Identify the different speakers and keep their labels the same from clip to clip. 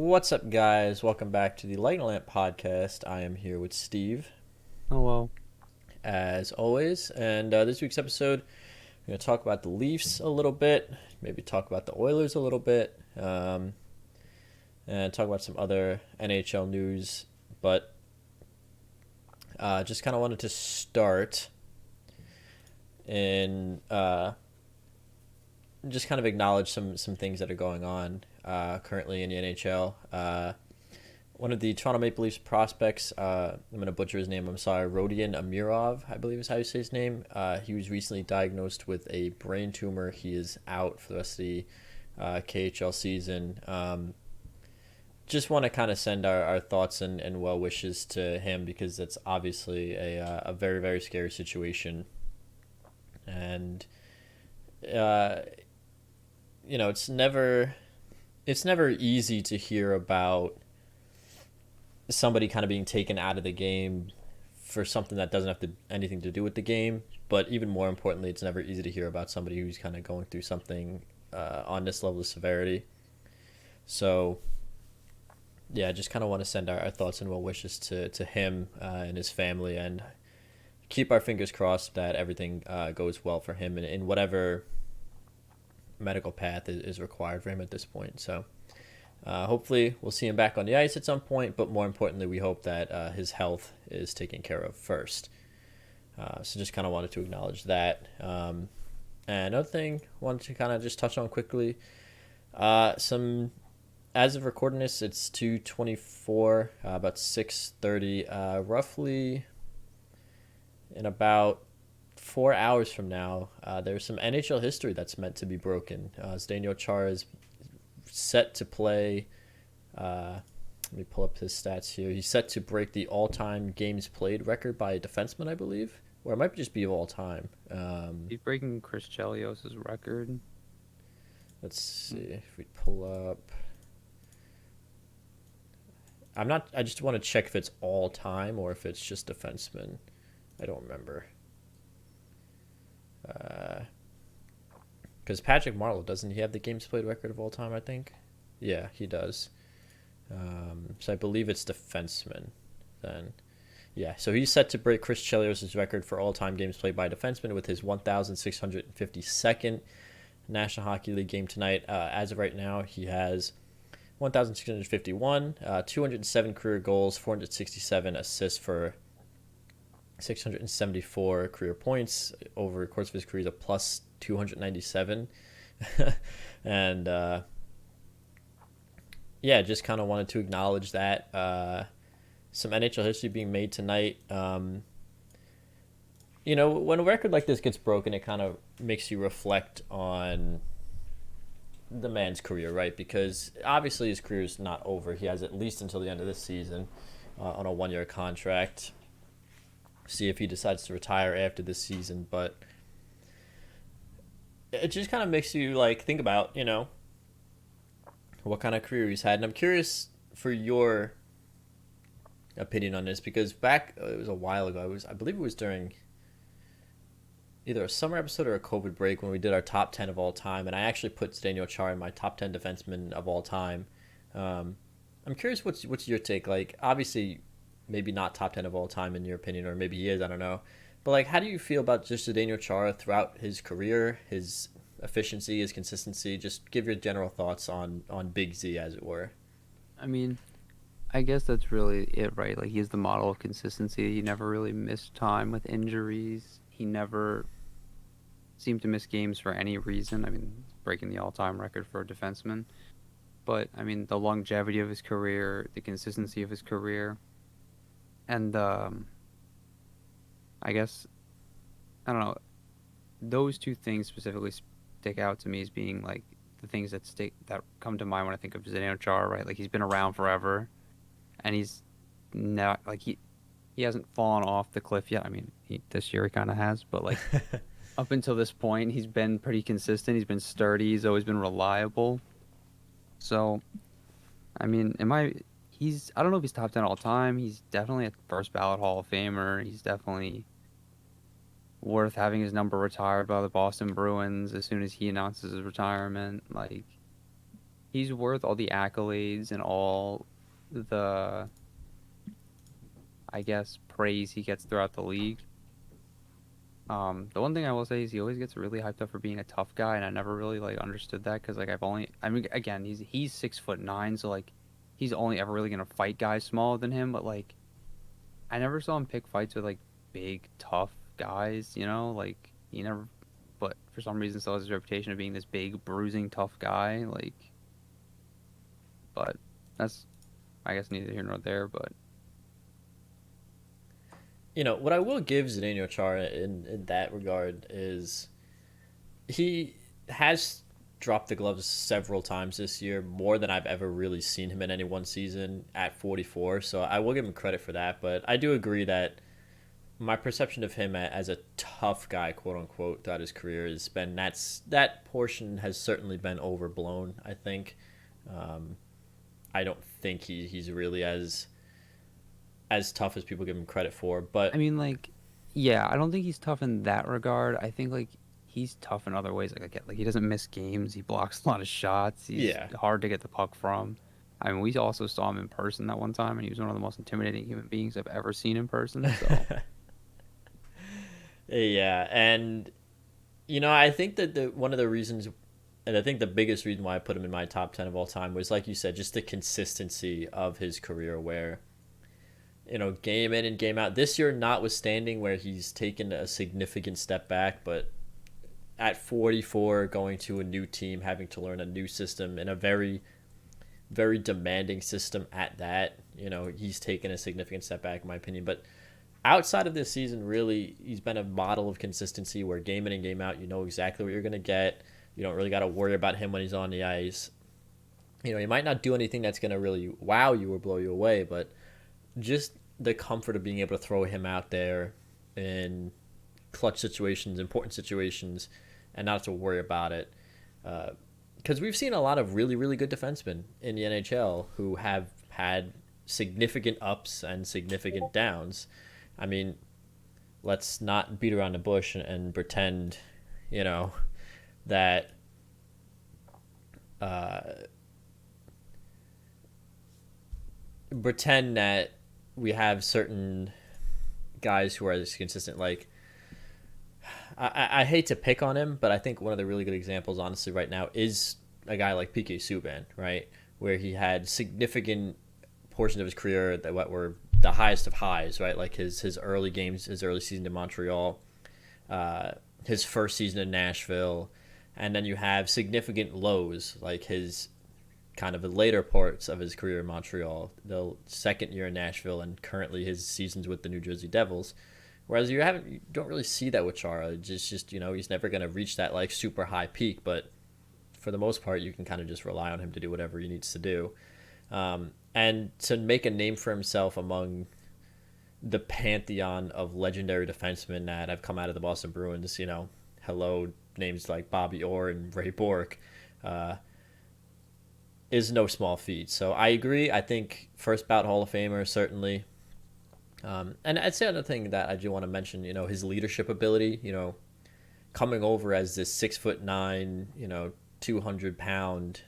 Speaker 1: What's up, guys? Welcome back to the Light and Lamp Podcast. I am here with Steve,
Speaker 2: Hello.
Speaker 1: as always. And this week's episode, we're going to talk about the Leafs a little bit, maybe talk about the Oilers a little bit, and talk about some other NHL news. But just kind of wanted to start in just kind of acknowledge some things that are going on currently in the NHL. One of the Toronto Maple Leafs prospects, I'm going to butcher his name, I'm sorry, Rodion Amirov, I believe is how you say his name. He was recently diagnosed with a brain tumor. He is out for the rest of the KHL season. Just want to kind of send our thoughts and well wishes to him, because it's obviously a very, very scary situation. And, it's never easy to hear about somebody kind of being taken out of the game for something that doesn't have anything to do with the game. But even more importantly, it's never easy to hear about somebody who's kind of going through something on this level of severity. So, yeah, just kind of want to send our thoughts and well wishes to him and his family, and keep our fingers crossed that everything goes well for him in whatever medical path is required for him at this point. So hopefully we'll see him back on the ice at some point, but more importantly, we hope that his health is taken care of first. So just kind of wanted to acknowledge that. And another thing I wanted to kind of just touch on quickly, as of recording this, it's 2:24, about 6:30, roughly in about 4 hours from now, there's some NHL history that's meant to be broken. Zdeno Chara is set to play. Let me pull up his stats here. He's set to break the all-time games played record by a defenseman, I believe, or it might just be of all time.
Speaker 2: He's breaking Chris Chelios' record.
Speaker 1: Let's see if we pull up. I just want to check if it's all time or if it's just defenseman. I don't remember. Because Patrick Marleau, doesn't he have the games played record of all time, I think? Yeah, he does. So I believe it's defenseman then. Yeah, so he's set to break Chris Chelios' record for all-time games played by a defenseman with his 1,652nd National Hockey League game tonight. As of right now, he has 1,651, 207 career goals, 467 assists for 674 career points. Over the course of his career, he's a plus 297. And just kind of wanted to acknowledge that. Some NHL history being made tonight. When a record like this gets broken, it kind of makes you reflect on the man's career, right? Because obviously his career is not over. He has at least until the end of this season on a 1-year contract. See if he decides to retire after this season, but it just kind of makes you think about what kind of career he's had. And I'm curious for your opinion on this, because it was a while ago, I believe it was during either a summer episode or a COVID break when we did our top 10 of all time, and I actually put Zdeno Chara in my top 10 defensemen of all time. I'm curious what's your take. Obviously maybe not top 10 of all time in your opinion, or maybe he is, I don't know. But how do you feel about just Zdeno Chara throughout his career, his efficiency, his consistency? Just give your general thoughts on Big Z, as it were.
Speaker 2: I mean, I guess that's really it, right? He's the model of consistency. He never really missed time with injuries. He never seemed to miss games for any reason. I mean, breaking the all-time record for a defenseman. But, I mean, the longevity of his career, the consistency of his career, and I guess, I don't know, those two things specifically stick out to me as being the things that come to mind when I think of Zdeno Chara, right? He's been around forever, and he's not he hasn't fallen off the cliff yet. I mean, this year he kind of has, but up until this point, he's been pretty consistent. He's been sturdy. He's always been reliable. So, I mean, I don't know if he's top 10 all time. He's definitely a first ballot Hall of Famer. He's definitely worth having his number retired by the Boston Bruins as soon as he announces his retirement. he's worth all the accolades and all the, I guess, praise he gets throughout the league. The one thing I will say is he always gets really hyped up for being a tough guy, and I never really like understood that because like I mean, again, he's 6'9", so like he's only ever really gonna fight guys smaller than him, but like I never saw him pick fights with like big tough guys, you know, like he never. But for some reason, still has his reputation of being this big, bruising, tough guy. Like, but that's, I guess, neither here nor there. But
Speaker 1: What I will give Zdeno Chara in that regard is he has dropped the gloves several times this year, more than I've ever really seen him in any one season at 44. So I will give him credit for that. But I do agree that my perception of him as a tough guy, quote unquote, throughout his career has been that portion has certainly been overblown. I think. I don't think he's really as tough as people give him credit for.
Speaker 2: I
Speaker 1: But
Speaker 2: mean, like, yeah, I don't think he's tough in that regard. I think like he's tough in other ways. Like, I get like he doesn't miss games. He blocks a lot of shots. He's
Speaker 1: yeah,
Speaker 2: hard to get the puck from. I mean, we also saw him in person that one time, and he was one of the most intimidating human beings I've ever seen in person. So,
Speaker 1: yeah, and I think that the one of the reasons, and I think the biggest reason why I put him in my top 10 of all time was, like you said, just the consistency of his career, where game in and game out. This year, notwithstanding, where he's taken a significant step back, but at 44, going to a new team, having to learn a new system in a very, very demanding system at that, he's taken a significant step back, in my opinion. But outside of this season, really, he's been a model of consistency where game in and game out, you know exactly what you're going to get. You don't really got to worry about him when he's on the ice. He might not do anything that's going to really wow you or blow you away, but just the comfort of being able to throw him out there in clutch situations, important situations, and not have to worry about it. Because we've seen a lot of really, really good defensemen in the NHL who have had significant ups and significant downs. I mean, let's not beat around the bush and pretend, that uh, pretend that we have certain guys who are as consistent. Like, I hate to pick on him, but I think one of the really good examples, honestly, right now is a guy like PK Subban, right? Where he had significant portions of his career that were the highest of highs, right? Like his early games, his early season in Montreal, his first season in Nashville, and then you have significant lows, like his kind of the later parts of his career in Montreal, the second year in Nashville, and currently his seasons with the New Jersey Devils. Whereas you don't really see that with Chara. Just he's never going to reach that like super high peak, but for the most part, you can kind of just rely on him to do whatever he needs to do, and to make a name for himself among the pantheon of legendary defensemen that have come out of the Boston Bruins. Hello, names like Bobby Orr and Ray Bourque, is no small feat. So I agree. I think first bout Hall of Famer, certainly. And I'd say another thing that I do want to mention, his leadership ability, coming over as this 6'9", 200-pound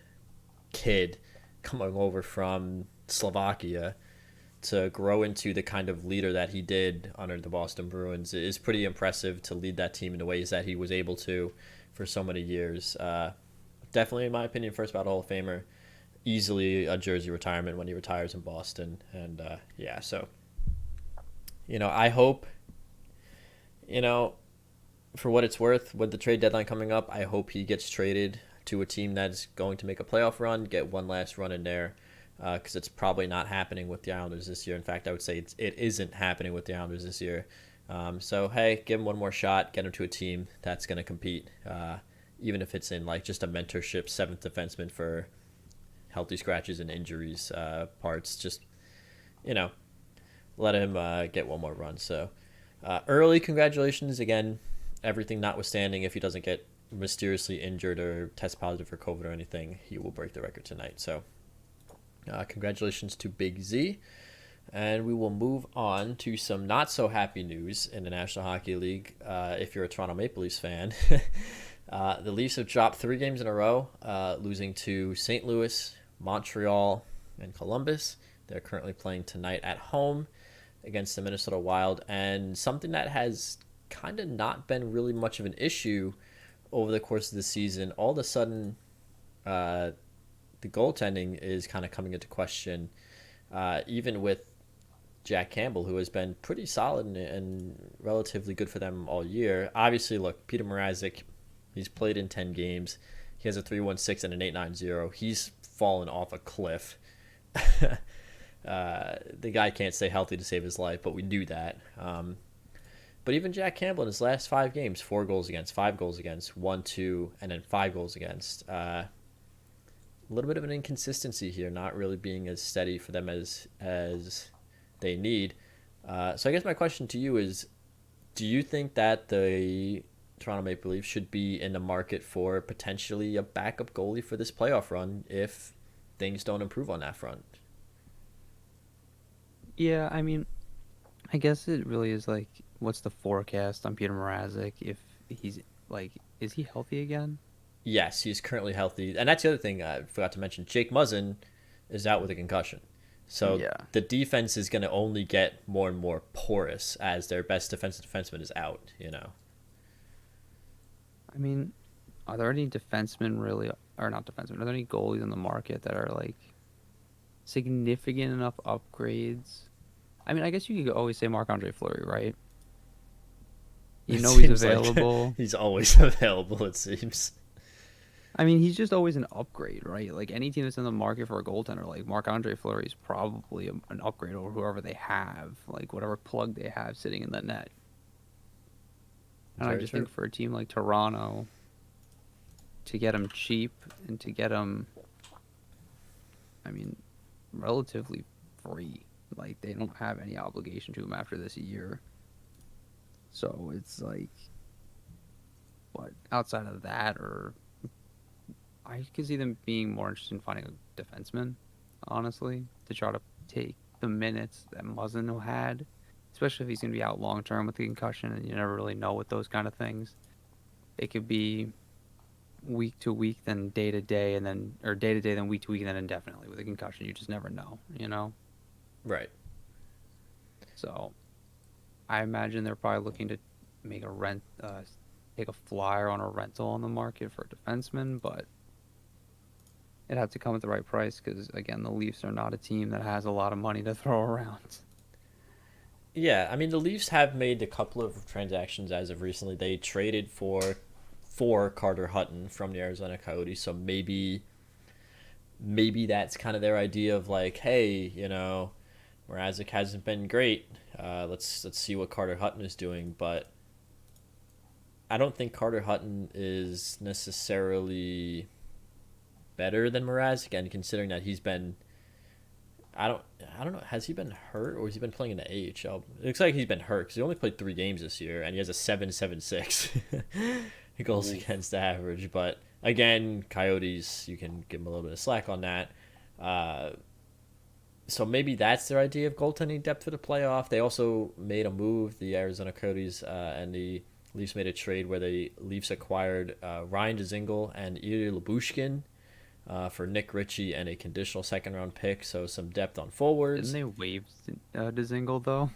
Speaker 1: kid coming over from Slovakia to grow into the kind of leader that he did under the Boston Bruins is pretty impressive, to lead that team in the ways that he was able to for so many years. Definitely, in my opinion, first bout Hall of Famer. Easily a jersey retirement when he retires in Boston. And yeah, so I hope, for what it's worth, with the trade deadline coming up, I hope he gets traded to a team that's going to make a playoff run, get one last run in there, because it's probably not happening with the Islanders this year. In fact, I would say it isn't happening with the Islanders this year. So, hey, give him one more shot, get him to a team that's going to compete, even if it's in like just a mentorship, seventh defenseman for healthy scratches and injuries parts. Just, let him get one more run. So early congratulations again, everything notwithstanding. If he doesn't get mysteriously injured or test positive for COVID or anything, he will break the record tonight. So congratulations to Big Z. And we will move on to some not so happy news in the National Hockey League. If you're a Toronto Maple Leafs fan, The Leafs have dropped 3 games in a row, losing to St. Louis, Montreal, and Columbus. They're currently playing tonight at home against the Minnesota Wild, and something that has kind of not been really much of an issue over the course of the season. All of a sudden, the goaltending is kind of coming into question, even with Jack Campbell, who has been pretty solid and relatively good for them all year. Obviously, look, Peter Mrazek, he's played in 10 games. He has a 3.16 and an 8.90. He's fallen off a cliff. The guy can't stay healthy to save his life, but we knew that. But even Jack Campbell in his last 5 games, 4 goals against, 5 goals against, 1, 2, and then 5 goals against. A little bit of an inconsistency here, not really being as steady for them as they need. So I guess my question to you is, do you think that the Toronto Maple Leafs should be in the market for potentially a backup goalie for this playoff run if things don't improve on that front?
Speaker 2: Yeah, I mean, I guess it really is like, what's the forecast on Peter Mrazek? If he's like, is he healthy again?
Speaker 1: Yes, he's currently healthy. And that's the other thing I forgot to mention. Jake Muzzin is out with a concussion. So
Speaker 2: Yeah.
Speaker 1: the defense is going to only get more and more porous as their best defenseman is out,
Speaker 2: I mean, are there any defensemen really, or not defensemen? Are there any goalies in the market that are like significant enough upgrades? I mean, I guess you could always say Marc-Andre Fleury, right? You
Speaker 1: It
Speaker 2: know he's
Speaker 1: seems like
Speaker 2: available.
Speaker 1: he's always available, it seems.
Speaker 2: I mean, he's just always an upgrade, right? Like any team that's in the market for a goaltender, like Marc-Andre Fleury is probably an upgrade over whoever they have, like whatever plug they have sitting in the net. And I
Speaker 1: Very
Speaker 2: just
Speaker 1: true.
Speaker 2: think for a team like Toronto, to get him cheap and to get him, I mean, relatively free. Like they don't have any obligation to him after this year. So it's like, what outside of that, or I could see them being more interested in finding a defenseman, honestly, to try to take the minutes that Muzzin had, especially if he's going to be out long term with the concussion, and you never really know with those kind of things. It could be week to week, then day to day, and then or day to day, then week to week, and then indefinitely with a concussion. You just never know, you know.
Speaker 1: Right.
Speaker 2: So I imagine they're probably looking to make take a flyer on a rental on the market for a defenseman, but it had to come at the right price because, again, the Leafs are not a team that has a lot of money to throw around.
Speaker 1: Yeah, I mean the Leafs have made a couple of transactions as of recently. They traded for Carter Hutton from the Arizona Coyotes, so maybe that's kind of their idea of like, hey, Mrazek hasn't been great. Let's see what Carter Hutton is doing, but I don't think Carter Hutton is necessarily better than Mrazek, and considering that he's been, I don't know, has he been hurt or has he been playing in the AHL? It looks like he's been hurt because he only played 3 games this year, and he has a 7.76 goals against average. But again, Coyotes, you can give them a little bit of slack on that. So maybe that's their idea of goaltending depth for the playoff. They also made a move, the Arizona Coyotes and the Leafs made a trade where the Leafs acquired Ryan Dzingel and Ilya Lyubushkin for Nick Ritchie and a conditional second-round pick, so some depth on forwards.
Speaker 2: Didn't they waive Dzingel, though?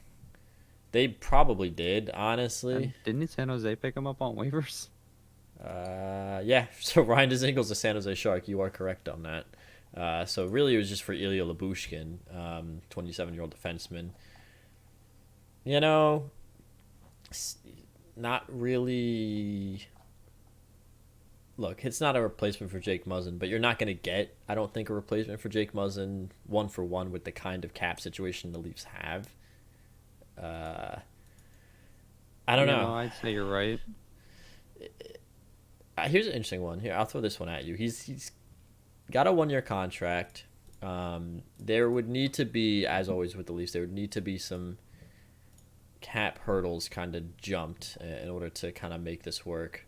Speaker 1: They probably did, honestly.
Speaker 2: And didn't San Jose pick him up on waivers?
Speaker 1: Yeah, so Ryan Dzingel's a San Jose Shark. You are correct on that. So really it was just for Ilya Lyubushkin, 27-year-old defenseman. Not really. Look, it's not a replacement for Jake Muzzin, but you're not going to get, I don't think, a replacement for Jake Muzzin 1-for-1 with the kind of cap situation the Leafs have. I don't know.
Speaker 2: I'd say you're right.
Speaker 1: Here's an interesting one. Here, I'll throw this one at you. He's got a 1-year contract. There would need to be, as always with the Leafs, there would need to be some cap hurdles kind of jumped in order to kind of make this work.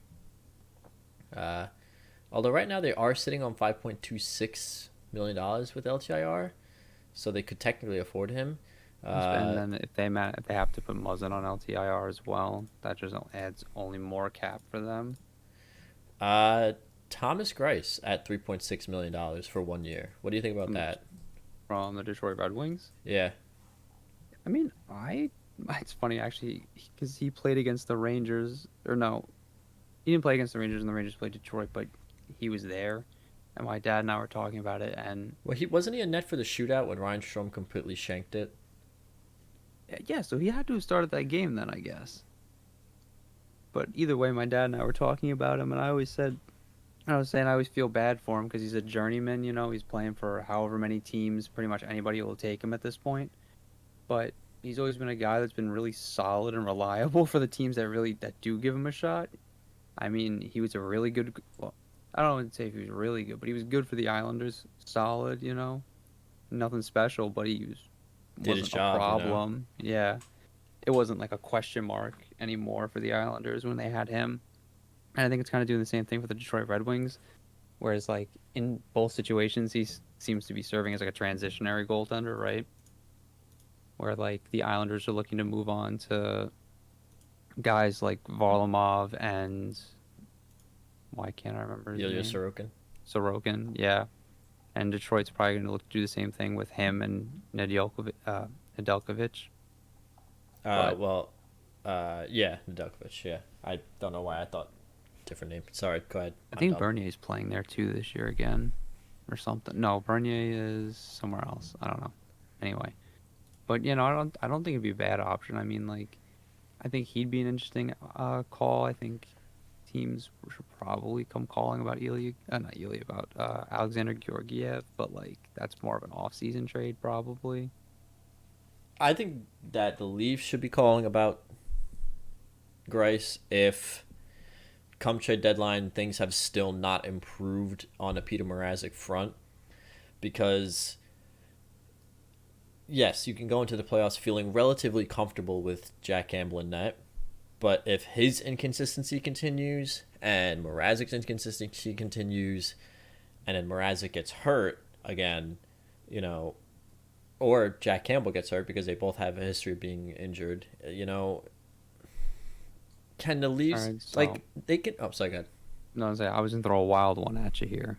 Speaker 1: Although right now they are sitting on $5.26 million with LTIR, so they could technically afford him.
Speaker 2: And then if they have to put Muzzin on LTIR as well, that just adds only more cap for them.
Speaker 1: Uh, Thomas Grice at $3.6 million for 1 year. What do you think about
Speaker 2: from
Speaker 1: that?
Speaker 2: from the Detroit Red Wings.
Speaker 1: Yeah.
Speaker 2: I mean, I it's funny actually because he played against the Rangers, or no, he didn't play against the Rangers, and the Rangers played Detroit, but he was there, and my dad and I were talking about it, and
Speaker 1: Well, he wasn't he a net for the shootout when Ryan Strome completely shanked it.
Speaker 2: yeah, so he had to have started that game then, I guess. But either way, my dad and I were talking about him, and I was saying I always feel bad for him because he's a journeyman, he's playing for however many teams, pretty much anybody will take him at this point. But he's always been a guy that's been really solid and reliable for the teams that do give him a shot. I mean, he was a really good. Well, I don't want to say if he was really good, but he was good for the Islanders. Solid, nothing special, but
Speaker 1: Did his
Speaker 2: wasn't a
Speaker 1: job.
Speaker 2: problem. Yeah, it wasn't like a question mark anymore for the Islanders when they had him. And I think it's kind of doing the same thing for the Detroit Red Wings, whereas like in both situations, seems to be serving as like a transitionary goaltender, right? Where like the Islanders are looking to move on to guys like Varlamov and why can't I remember his
Speaker 1: Ilya
Speaker 2: name?
Speaker 1: Sorokin.
Speaker 2: Sorokin, yeah. And Detroit's probably going to look to do the same thing with him and Nedeljkovic. But
Speaker 1: Well, yeah, Nedeljkovic. Yeah, I don't know why I thought different name. Sorry, go ahead.
Speaker 2: I
Speaker 1: I'm
Speaker 2: think
Speaker 1: dumb.
Speaker 2: Bernier's playing there too this year again or something. No, Bernier is somewhere else. I don't know. Anyway, but I don't think it'd be a bad option. I mean, like, I think he'd be an interesting call. I think teams should probably come calling about not Ilya, about Alexander Georgiev, but like that's more of an off-season trade probably.
Speaker 1: I think that the Leafs should be calling about Grice if come trade deadline things have still not improved on a Peter Mrazek front, because yes, you can go into the playoffs feeling relatively comfortable with Jack Campbell in net, but if his inconsistency continues and Mrazek's inconsistency continues, and then Mrazek gets hurt again, you know, or Jack Campbell gets hurt because they both have a history of being injured, can the
Speaker 2: All
Speaker 1: Leafs
Speaker 2: right, so
Speaker 1: like they can? Oh, sorry, go ahead.
Speaker 2: no, I was gonna throw a wild one at you here.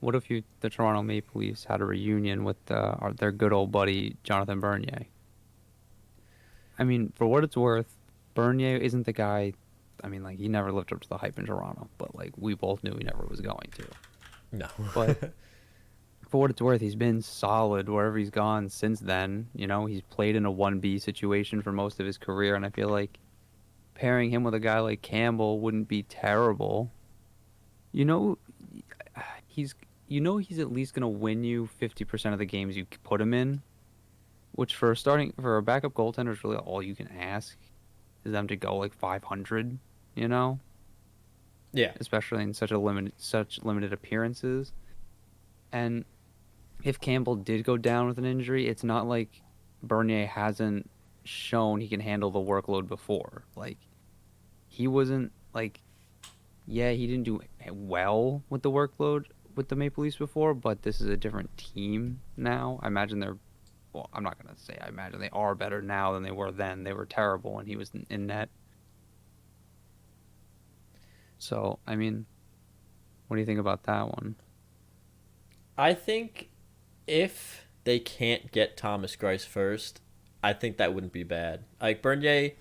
Speaker 2: What if the Toronto Maple Leafs had a reunion with their good old buddy Jonathan Bernier? I mean, for what it's worth, Bernier isn't the guy. I mean, like he never lived up to the hype in Toronto, but like we both knew he never was going to.
Speaker 1: No.
Speaker 2: But for what it's worth, he's been solid wherever he's gone since then. He's played in a 1B situation for most of his career, and I feel like pairing him with a guy like Campbell wouldn't be terrible. You know, he's he's at least gonna win you 50% of the games you put him in, which for a backup goaltender is really all you can ask is them to go like 500, you know,
Speaker 1: Yeah.
Speaker 2: especially in such limited appearances. And if Campbell did go down with an injury, it's not like Bernier hasn't shown he can handle the workload before. Like he wasn't like yeah, he didn't do well with the workload with the Maple Leafs before, but this is a different team now. I imagine well, I'm not going to say I imagine they are better now than they were then. They were terrible when he was in net. So, I mean, what do you think about that one?
Speaker 1: I think if they can't get Thomas Grice first, I think that wouldn't be bad. Like Bernier,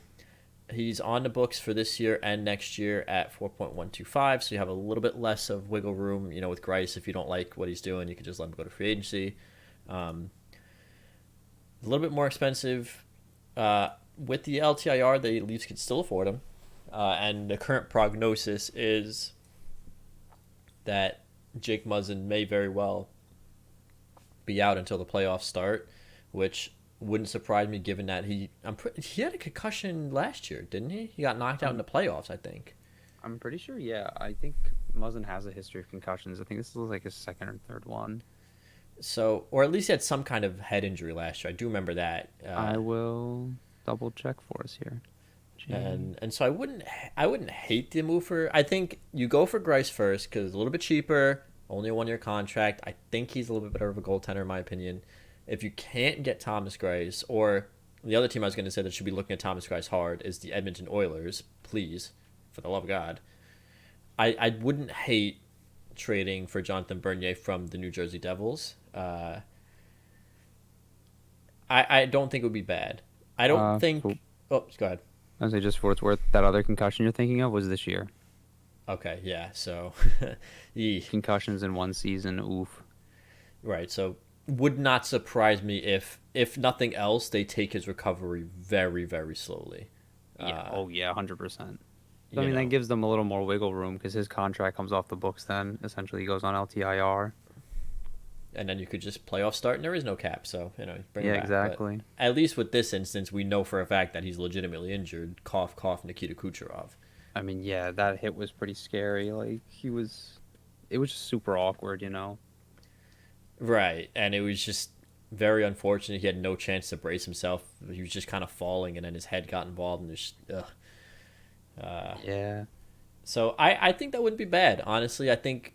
Speaker 1: he's on the books for this year and next year at 4.125, so you have a little bit less of wiggle room, with Grice. If you don't like what he's doing, you could just let him go to free agency. A little bit more expensive. With the LTIR, the Leafs could still afford him. And the current prognosis is that Jake Muzzin may very well be out until the playoffs start, which wouldn't surprise me given that he had a concussion last year, didn't he? He got knocked out in
Speaker 2: I'm
Speaker 1: the playoffs, I think.
Speaker 2: I'm pretty sure. Yeah, I think Muzzin has a history of concussions. I think this is like his second or third one.
Speaker 1: So, or at least he had some kind of head injury last year. I do remember that.
Speaker 2: I will double check for us here.
Speaker 1: And so I wouldn't hate the move for. I think you go for Grice first because it's a little bit cheaper, only a 1 year contract. I think he's a little bit better of a goaltender in my opinion. If you can't get Thomas Grice, or the other team I was going to say that should be looking at Thomas Grice hard is the Edmonton Oilers. Please, for the love of God. I wouldn't hate trading for Jonathan Bernier from the New Jersey Devils. I don't think it would be bad. I don't
Speaker 2: So
Speaker 1: think. Oh, go ahead.
Speaker 2: I'd say just for what it's worth, that other concussion you're thinking of was this year.
Speaker 1: Okay, yeah. So, yeah,
Speaker 2: Concussions in one season, oof.
Speaker 1: right. So, would not surprise me if nothing else, they take his recovery very, very slowly.
Speaker 2: Yeah.
Speaker 1: Uh,
Speaker 2: Oh yeah, 100%. So I
Speaker 1: you
Speaker 2: mean, that
Speaker 1: know,
Speaker 2: gives them a little more wiggle room because his contract comes off the books. Then essentially, he goes on LTIR.
Speaker 1: and then you could just playoff start, and there is no cap, so bring him
Speaker 2: Yeah,
Speaker 1: back. But
Speaker 2: exactly.
Speaker 1: at least with this instance, we know for a fact that he's legitimately injured. Cough, cough, Nikita Kucherov.
Speaker 2: I mean, yeah, that hit was pretty scary. Like it was just super awkward, you know.
Speaker 1: Right, and it was just very unfortunate. He had no chance to brace himself. He was just kind of falling, and then his head got involved, and there's.
Speaker 2: Yeah.
Speaker 1: So I think that wouldn't be bad. Honestly, I think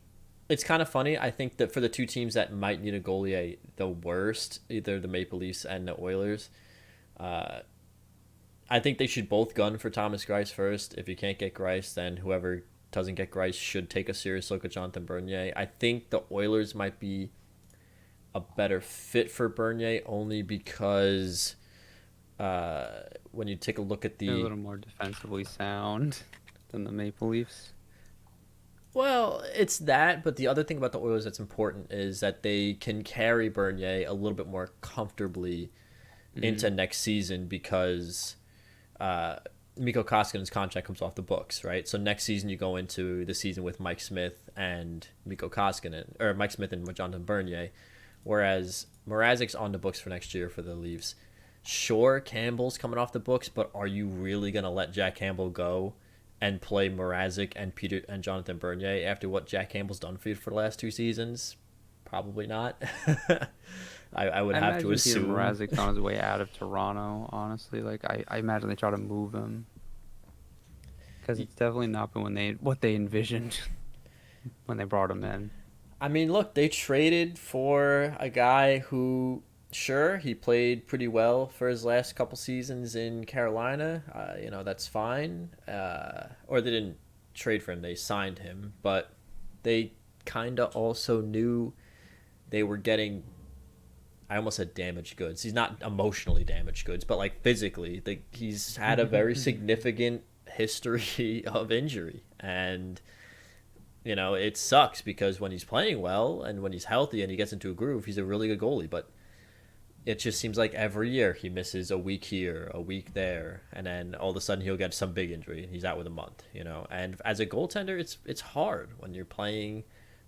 Speaker 1: it's kind of funny. I think that for the two teams that might need a goalie the worst, either the Maple Leafs and the Oilers, uh, I think they should both gun for Thomas Greiss first. If you can't get Greiss, then whoever doesn't get Greiss should take a serious look at Jonathan Bernier. I think the Oilers might be a better fit for Bernier only because when you take a look at
Speaker 2: They're a
Speaker 1: the
Speaker 2: little more defensively sound than the Maple Leafs.
Speaker 1: well, it's that, but the other thing about the Oilers that's important is that they can carry Bernier a little bit more comfortably into
Speaker 2: Mm-hmm.
Speaker 1: next season because uh, Mikko Koskinen's contract comes off the books, right? So next season you go into the season with Mike Smith and Mikko Koskinen, or Mike Smith and Jonathan Bernier, whereas Mrazek's on the books for next year for the Leafs. Sure, Campbell's coming off the books, but are you really gonna let Jack Campbell go and play Mrazek and Peter and Jonathan Bernier after what Jack Campbell's done for you for the last 2 seasons? Probably not. I would
Speaker 2: I
Speaker 1: have to
Speaker 2: imagine Peter
Speaker 1: assume.
Speaker 2: Mrazek's on his way out of Toronto, honestly. Like, I imagine they try to move him. Because it's definitely not been what they envisioned when they brought him in.
Speaker 1: I mean, look, they traded for a guy who, sure, he played pretty well for his last couple seasons in Carolina. That's fine. Or they didn't trade for him; they signed him, but they kind of also knew they were getting. I almost said damaged goods. He's not emotionally damaged goods, but like physically, he's had a very significant history of injury, and it sucks because when he's playing well and when he's healthy and he gets into a groove, he's a really good goalie. But it just seems like every year he misses a week here, a week there, and then all of a sudden he'll get some big injury and he's out with a month. And as a goaltender, it's hard when you're playing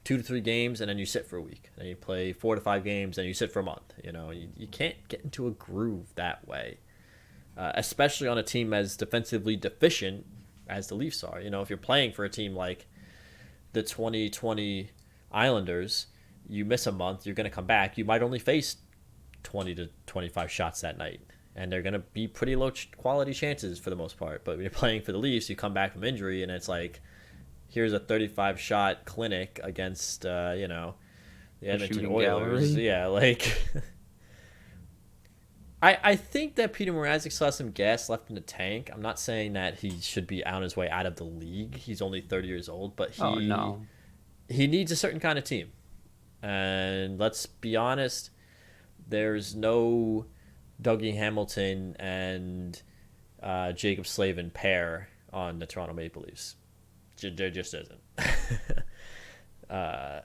Speaker 1: 2 to 3 games and then you sit for a week, and then you play 4 to 5 games and you sit for a month. You can't get into a groove that way, especially on a team as defensively deficient as the Leafs are. If you're playing for a team like the 2020 Islanders, you miss a month, you're going to come back. You might only face 20 to 25 shots that night, and they're going to be pretty low quality chances for the most part. But when you're playing for the Leafs, you come back from injury, and it's like, here's a 35 shot clinic against, the Edmonton Oilers.
Speaker 2: Gallery.
Speaker 1: Yeah, like. I think that Peter Mrazek still has some gas left in the tank. I'm not saying that he should be on his way out of the league. He's only 30 years old, but
Speaker 2: Oh, no.
Speaker 1: he needs a certain kind of team. And let's be honest, there's no Dougie Hamilton and Jacob Slavin pair on the Toronto Maple Leafs. There just isn't. I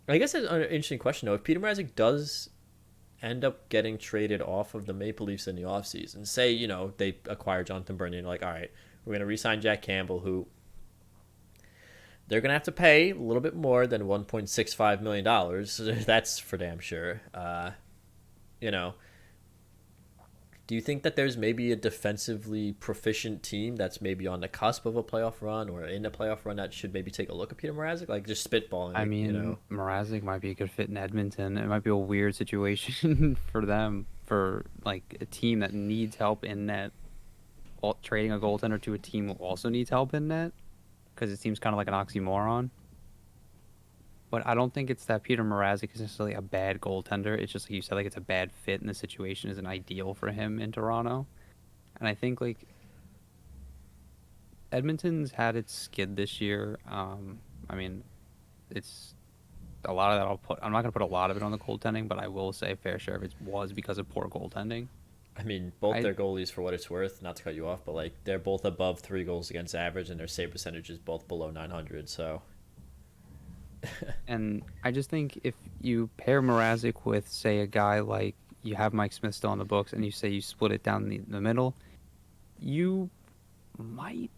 Speaker 1: guess it's an interesting question, though. If Peter Mrazek does end up getting traded off of the Maple Leafs in the offseason, say, they acquire Jonathan Bernier, and like, all right, we're going to re-sign Jack Campbell, who they're going to have to pay a little bit more than $1.65 million. That's for damn sure. Do you think that there's maybe a defensively proficient team that's maybe on the cusp of a playoff run or in a playoff run that should maybe take a look at Peter Mrazek? Like, just spitballing.
Speaker 2: I mean, Mrazek might be a good fit in Edmonton. It might be a weird situation for them, for like a team that needs help in net. Trading a goaltender to a team who also needs help in net, because it seems kind of like an oxymoron. But I don't think it's that Peter Mrazek is necessarily a bad goaltender. It's just like you said, like it's a bad fit, and the situation isn't ideal for him in Toronto. And I think like Edmonton's had its skid this year. I mean, it's a lot of that. I'm not gonna put a lot of it on the goaltending, but I will say a fair share of it was because of poor goaltending.
Speaker 1: I mean, both
Speaker 2: I
Speaker 1: their goalies, for what it's worth, not to cut you off, but like they're both above 3 goals against average, and their save percentage is both below 900. So
Speaker 2: and I just think if you pair Mrazek with, say, a guy like you have Mike Smith still on the books, and you say you split it down the middle, you might.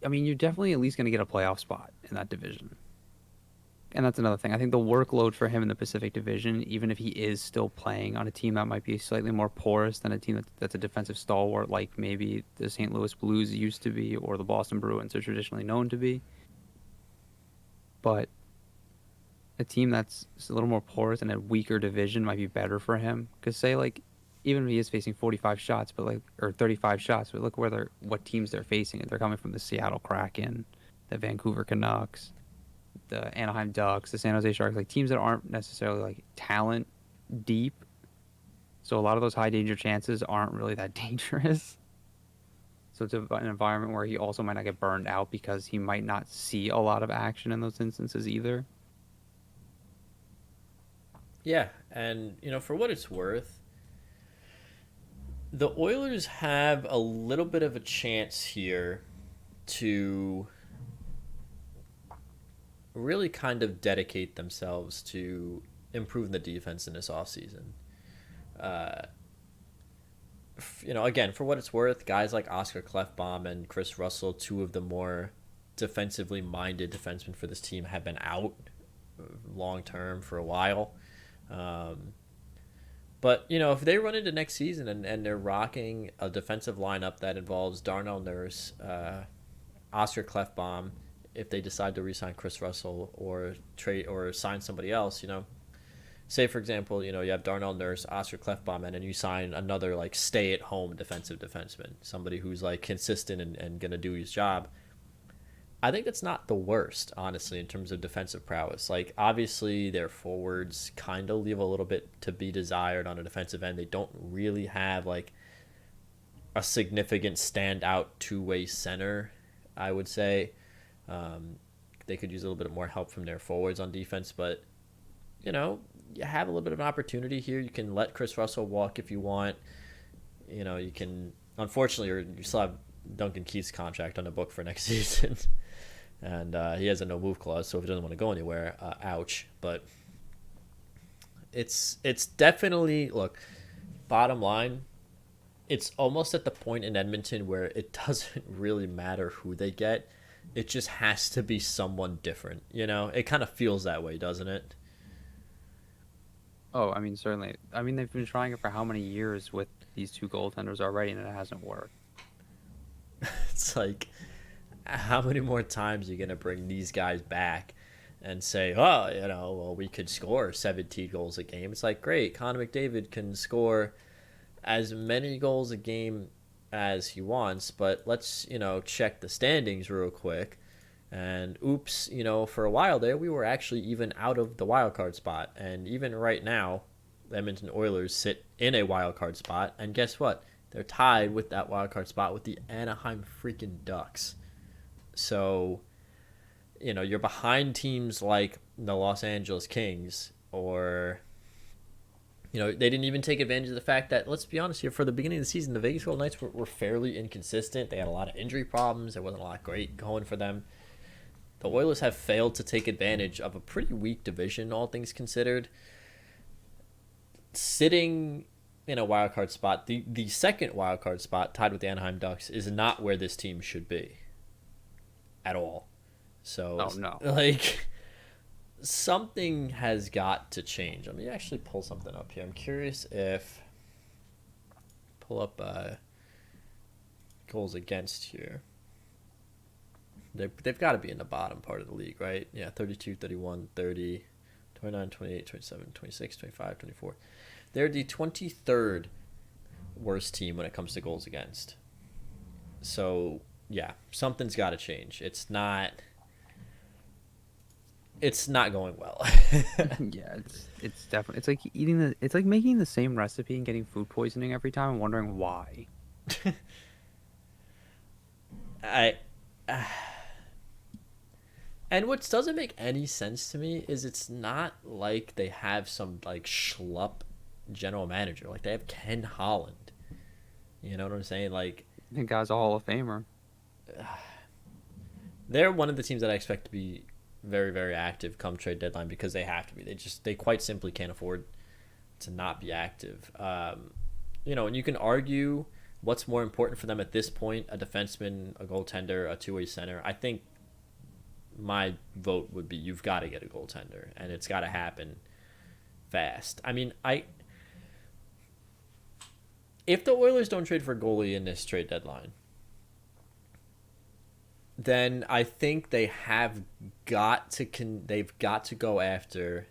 Speaker 2: I mean, you're definitely at least going to get a playoff spot in that division. And that's another thing. I think the workload for him in the Pacific Division, even if he is still playing on a team that might be slightly more porous than a team that's a defensive stalwart, like maybe the St. Louis Blues used to be or the Boston Bruins are traditionally known to be. But a team that's a little more porous and a weaker division might be better for him. Because say like, even if he is facing 45 shots, but like or 35 shots, but look what teams they're facing. They're coming from the Seattle Kraken, the Vancouver Canucks, the Anaheim Ducks, the San Jose Sharks, like teams that aren't necessarily like talent deep. So a lot of those high danger chances aren't really that dangerous. So it's an environment where he also might not get burned out because he might not see a lot of action in those instances either.
Speaker 1: yeah, and for what it's worth, the Oilers have a little bit of a chance here to really kind of dedicate themselves to improving the defense in this offseason. Uh, again, for what it's worth, guys like Oscar Klefbom and Chris Russell, two of the more defensively minded defensemen for this team, have been out long term for a while. Um, but, if they run into next season and they're rocking a defensive lineup that involves Darnell Nurse, Oscar Klefbom, if they decide to re-sign Chris Russell or trade or sign somebody else, say for example, you have Darnell Nurse, Oscar Klefbom, and then you sign another like stay-at-home defensive defenseman, somebody who's like consistent and gonna do his job. I think that's not the worst, honestly, in terms of defensive prowess. Like, obviously, their forwards kind of leave a little bit to be desired on a defensive end. They don't really have like a significant standout two-way center, I would say. They could use a little bit more help from their forwards on defense, but you have a little bit of an opportunity here. You can let Chris Russell walk if you want. You can. Unfortunately, you still have Duncan Keith's contract on the book for next season, and he has a no move clause. So if he doesn't want to go anywhere, ouch. But it's definitely look. Bottom line, it's almost at the point in Edmonton where it doesn't really matter who they get. It just has to be someone different. It kind of feels that way, doesn't it?
Speaker 2: Oh, I mean, certainly. I mean, they've been trying it for how many years with these two goaltenders already, and it hasn't worked.
Speaker 1: It's like, how many more times are you going to bring these guys back and say, oh, well, we could score 17 goals a game? It's like, great, Connor McDavid can score as many goals a game as he wants, but let's, check the standings real quick. And oops, for a while there, we were actually even out of the wild card spot. And even right now, the Edmonton Oilers sit in a wild card spot. And guess what? They're tied with that wild card spot with the Anaheim freaking Ducks. So, you're behind teams like the Los Angeles Kings, or they didn't even take advantage of the fact that, let's be honest here, for the beginning of the season, the Vegas Golden Knights were fairly inconsistent. They had a lot of injury problems. There wasn't a lot great going for them. The Oilers have failed to take advantage of a pretty weak division, all things considered. Sitting in a wild card spot, the second wild card spot, tied with the Anaheim Ducks, is not where this team should be at all. So,
Speaker 2: oh, no.
Speaker 1: Like, something has got to change. Let me actually pull something up here. I'm curious if pull up goals against here. They've got to be in the bottom part of the league, right? Yeah, 32, 31, 30, 29, 28, 27, 26, 25, 24. They're the 23rd worst team when it comes to goals against. So, yeah, something's got to change. It's not going well.
Speaker 2: Yeah, it's definitely, it's like it's like making the same recipe and getting food poisoning every time and wondering why.
Speaker 1: And what doesn't make any sense to me is it's not like they have some like schlup general manager. Like they have Ken Holland. You know what I'm saying? Like
Speaker 2: I think guy's a Hall of Famer.
Speaker 1: they're one of the teams that I expect to be very, very active come trade deadline because they have to be. They quite simply can't afford to not be active. And you can argue what's more important for them at this point: a defenseman, a goaltender, a two-way center. I think my vote would be you've got to get a goaltender, and it's got to happen fast. I mean, if the Oilers don't trade for goalie in this trade deadline, then I think they've got to go after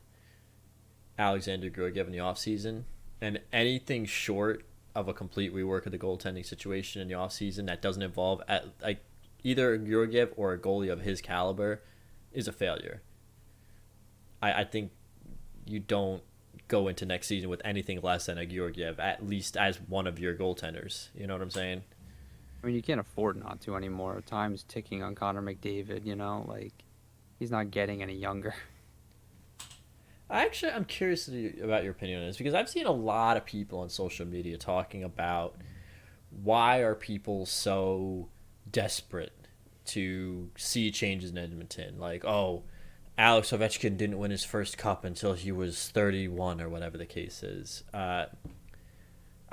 Speaker 1: Alexander Georgiev in the offseason, and anything short of a complete rework of the goaltending situation in the offseason that doesn't involve either Georgiev or a goalie of his caliber is a failure. I think you don't go into next season with anything less than a Georgiev, at least as one of your goaltenders. You know what I'm saying?
Speaker 2: I mean, you can't afford not to anymore. Time's ticking on Connor McDavid, like he's not getting any younger.
Speaker 1: I'm curious about your opinion on this because I've seen a lot of people on social media talking about why are people so desperate to see changes in Edmonton. Like, oh, Alex Ovechkin didn't win his first cup until he was 31 or whatever the case is. I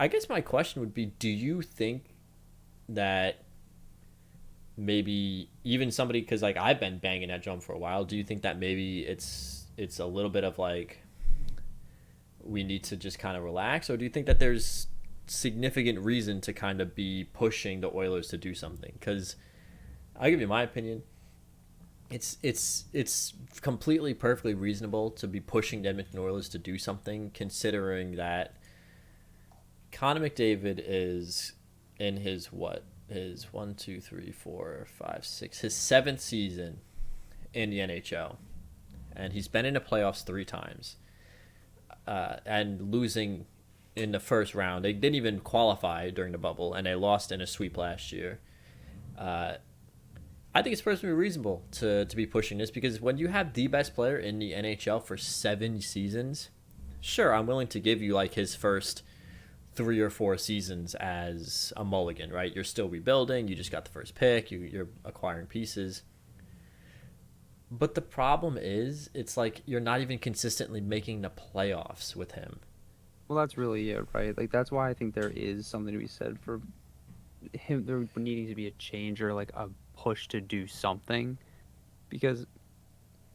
Speaker 1: guess my question would be, do you think that maybe even somebody, because like I've been banging that drum for a while, do you think that maybe it's a little bit of like we need to just kind of relax, or do you think that there's significant reason to kind of be pushing the Oilers to do something? Because I'll give you my opinion. It's completely perfectly reasonable to be pushing the Edmonton Oilers to do something, considering that Connor McDavid is in his his 7th season in the NHL, and he's been in the playoffs 3 times, and losing in the first round. They didn't even qualify during the bubble, and they lost in a sweep last year. I think it's personally reasonable to be pushing this, because when you have the best player in the NHL for 7 seasons, sure, I'm willing to give you like his first 3 or 4 seasons as a mulligan, right? You're still rebuilding. You just got the first pick. You're acquiring pieces. But the problem is, it's like you're not even consistently making the playoffs with him.
Speaker 2: Well, that's really it, right? Like, that's why I think there is something to be said for him there needing to be a change or like a push to do something, because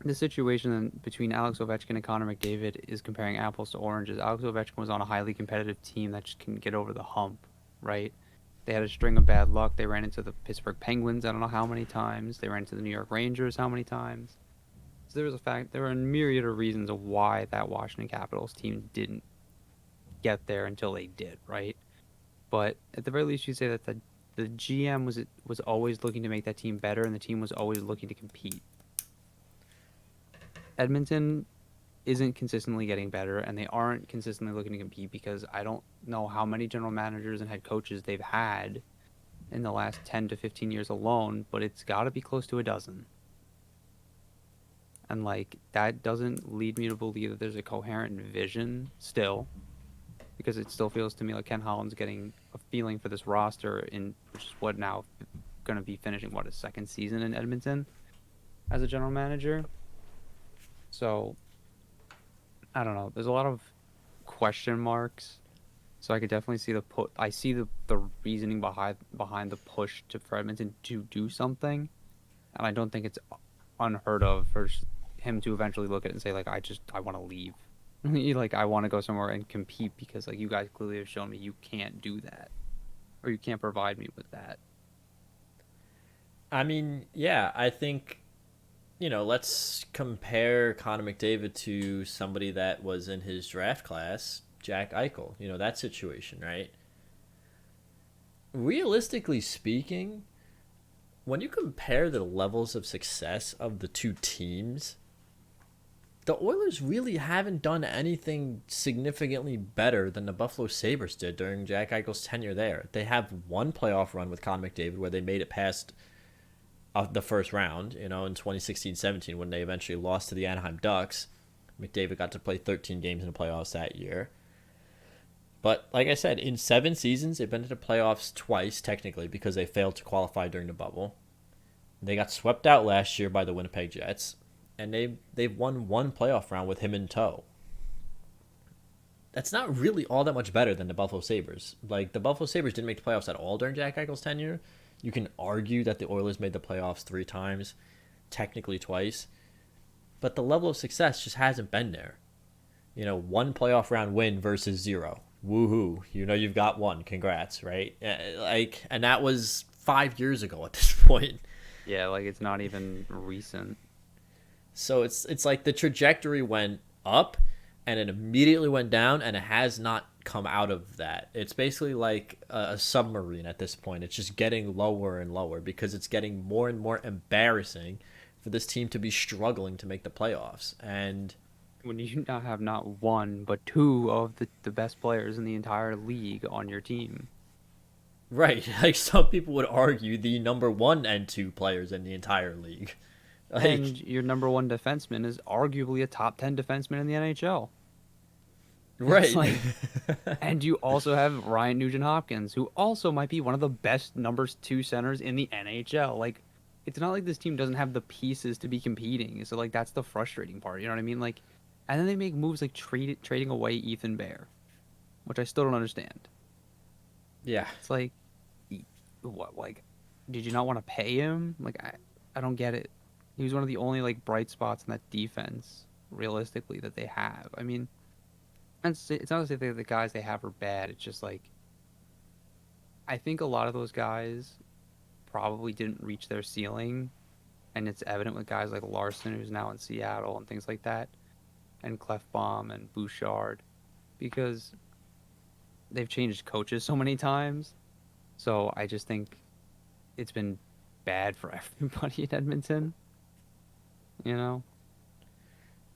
Speaker 2: the situation between Alex Ovechkin and Connor McDavid is comparing apples to oranges. Alex Ovechkin was on a highly competitive team that just couldn't get over the hump, right? They had a string of bad luck. They ran into the Pittsburgh Penguins I don't know how many times. They ran into the New York Rangers how many times. So there were a myriad of reasons of why that Washington Capitals team didn't get there until they did, right? But at the very least, you say that the GM was always looking to make that team better, and the team was always looking to compete. Edmonton isn't consistently getting better, and they aren't consistently looking to compete because I don't know how many general managers and head coaches they've had in the last 10 to 15 years alone, but it's got to be close to a dozen. And like that doesn't lead me to believe that there's a coherent vision still, because it still feels to me like Ken Holland's getting a feeling for this roster, which is what now going to be finishing his second season in Edmonton as a general manager. So I don't know. There's a lot of question marks. So I could definitely see I see the reasoning behind the push for Edmonton to do something, and I don't think it's unheard of for him to eventually look at it and say like I want to leave. Like, I want to go somewhere and compete because, like, you guys clearly have shown me you can't do that. Or you can't provide me with that.
Speaker 1: I mean, yeah, I think, let's compare Connor McDavid to somebody that was in his draft class, Jack Eichel. That situation, right? Realistically speaking, when you compare the levels of success of the two teams, the Oilers really haven't done anything significantly better than the Buffalo Sabres did during Jack Eichel's tenure there. They have one playoff run with Connor McDavid where they made it past the first round, in 2016-17 when they eventually lost to the Anaheim Ducks. McDavid got to play 13 games in the playoffs that year. But like I said, in 7 seasons, they've been to the playoffs twice, technically, because they failed to qualify during the bubble. They got swept out last year by the Winnipeg Jets, and they've won 1 playoff round with him in tow. That's not really all that much better than the Buffalo Sabres. Like, the Buffalo Sabres didn't make the playoffs at all during Jack Eichel's tenure. You can argue that the Oilers made the playoffs 3 times, technically twice, but the level of success just hasn't been there. 1 playoff round win versus 0. Woohoo! You've got 1. Congrats, right? And that was 5 years ago at this point.
Speaker 2: Yeah, like it's not even recent.
Speaker 1: So it's like the trajectory went up, and it immediately went down, and it has not come out of that. It's basically like a submarine at this point. It's just getting lower and lower because it's getting more and more embarrassing for this team to be struggling to make the playoffs. And
Speaker 2: when you now have not 1 but 2 of the best players in the entire league on your team.
Speaker 1: Right, like some people would argue the number 1 and 2 players in the entire league.
Speaker 2: And your number 1 defenseman is arguably a top 10 defenseman in the NHL.
Speaker 1: Right.
Speaker 2: And you also have Ryan Nugent-Hopkins, who also might be one of the best number 2 centers in the NHL. Like, it's not like this team doesn't have the pieces to be competing. So, like, that's the frustrating part. You know what I mean? Like, and then they make moves like trading away Ethan Bear, which I still don't understand.
Speaker 1: Yeah.
Speaker 2: It's like, what? Like, did you not want to pay him? Like, I don't get it. He was one of the only, like, bright spots in that defense, realistically, that they have. I mean, it's not to say that the guys they have are bad. It's just, like, I think a lot of those guys probably didn't reach their ceiling, and it's evident with guys like Larson, who's now in Seattle, and things like that, and Clefbaum and Bouchard, because they've changed coaches so many times. So I just think it's been bad for everybody in Edmonton.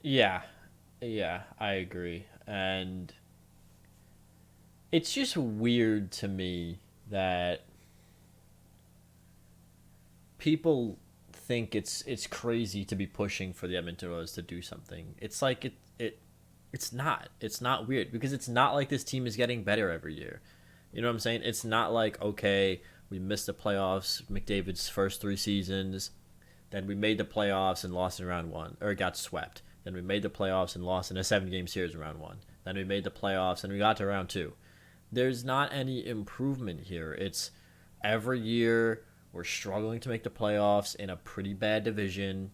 Speaker 1: Yeah, I agree. And it's just weird to me that people think it's crazy to be pushing for the Edmonton Oilers to do something. It's like it's not. It's not weird because it's not like this team is getting better every year. You know what I'm saying? It's not like, okay, we missed the playoffs, McDavid's first 3 seasons, then we made the playoffs and lost in round 1, or got swept. Then we made the playoffs and lost in a 7-game series in round 1. Then we made the playoffs and we got to round 2. There's not any improvement here. It's every year we're struggling to make the playoffs in a pretty bad division.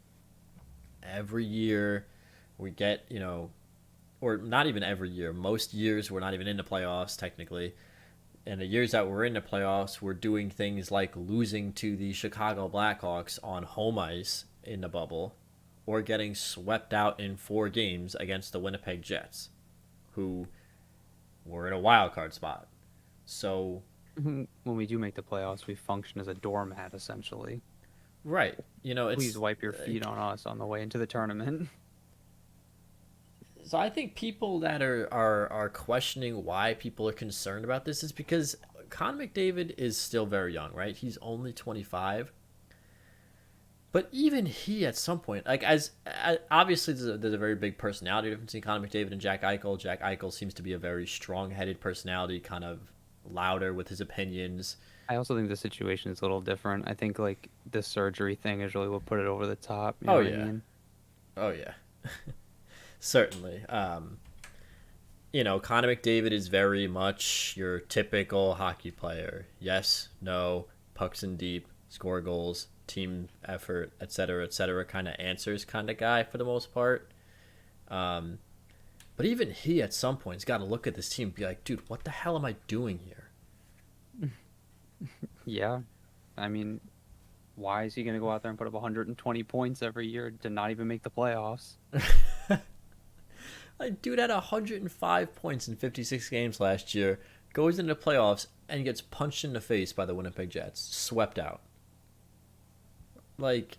Speaker 1: Every year we get, or not even every year. Most years we're not even in the playoffs, technically. And the years that we're in the playoffs, we're doing things like losing to the Chicago Blackhawks on home ice in the bubble, or getting swept out in 4 games against the Winnipeg Jets, who were in a wild card spot. So
Speaker 2: when we do make the playoffs, we function as a doormat, essentially.
Speaker 1: Right.
Speaker 2: Please wipe your feet on us on the way into the tournament.
Speaker 1: So I think people that are questioning why people are concerned about this is because Connor McDavid is still very young, right? He's only 25. But even he, at some point, like obviously there's a very big personality difference between Connor McDavid and Jack Eichel. Jack Eichel seems to be a very strong-headed personality, kind of louder with his opinions.
Speaker 2: I also think the situation is a little different. I think like the surgery thing is really what put it over the top. You know what I mean?
Speaker 1: Oh yeah. Certainly. Connor McDavid is very much your typical hockey player. Yes, no, pucks in deep, score goals, team effort, etc., kind of answers kind of guy for the most part. But even he at some point has got to look at this team and be like, dude, what the hell am I doing here?
Speaker 2: Yeah. I mean, why is he going to go out there and put up 120 points every year to not even make the playoffs?
Speaker 1: Like, dude had 105 points in 56 games last year, goes into the playoffs, and gets punched in the face by the Winnipeg Jets, swept out. Like,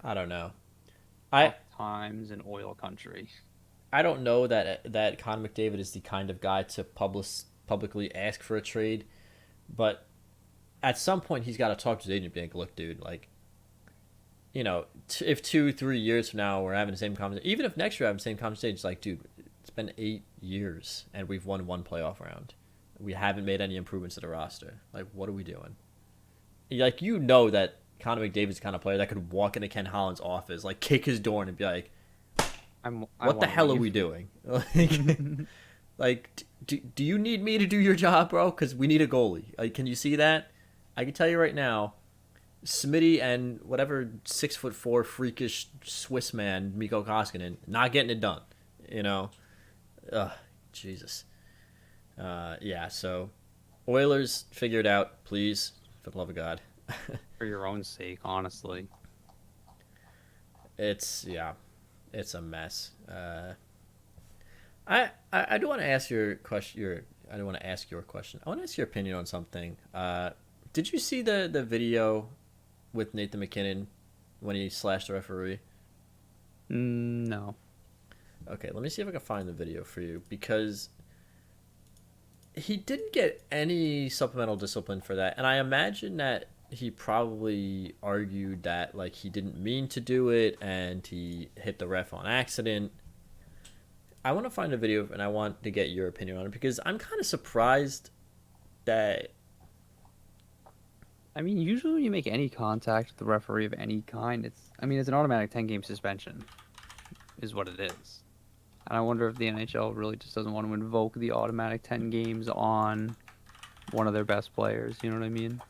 Speaker 1: I don't know.
Speaker 2: Times in oil country.
Speaker 1: I don't know that Connor McDavid is the kind of guy to publicly ask for a trade, but at some point he's got to talk to his agent, being like, "Look, dude, like, if 2-3 years from now we're having the same conversation, even if next year we're having the same conversation, it's like, dude, it's been 8 years and we've won one playoff round. We haven't made any improvements to the roster. Like, what are we doing?" Like, that Connor McDavid's the kind of player that could walk into Ken Holland's office, like, kick his door in and be like,
Speaker 2: I
Speaker 1: "What the
Speaker 2: want to
Speaker 1: hell are
Speaker 2: leave.
Speaker 1: we doing?" Like, do you need me to do your job, bro? Because we need a goalie. Like, can you see that? I can tell you right now, Smitty and whatever 6'4" freakish Swiss man Mikko Koskinen not getting it done. You know, Jesus. Yeah. So, Oilers, figure it out, please, for the love of God.
Speaker 2: For your own sake, honestly.
Speaker 1: It's a mess. I do want to ask your question. I don't want to ask your question. I want to ask your opinion on something. Did you see the video with Nathan McKinnon when he slashed the referee?
Speaker 2: No.
Speaker 1: Okay, let me see if I can find the video for you, because he didn't get any supplemental discipline for that, and I imagine that he probably argued that, like, he didn't mean to do it and he hit the ref on accident. I want to find a video and I want to get your opinion on it, because I'm kind of surprised that.
Speaker 2: I mean, usually when you make any contact with the referee of any kind, it's an automatic 10-game suspension, is what it is. And I wonder if the NHL really just doesn't want to invoke the automatic 10 games on one of their best players. You know what I mean?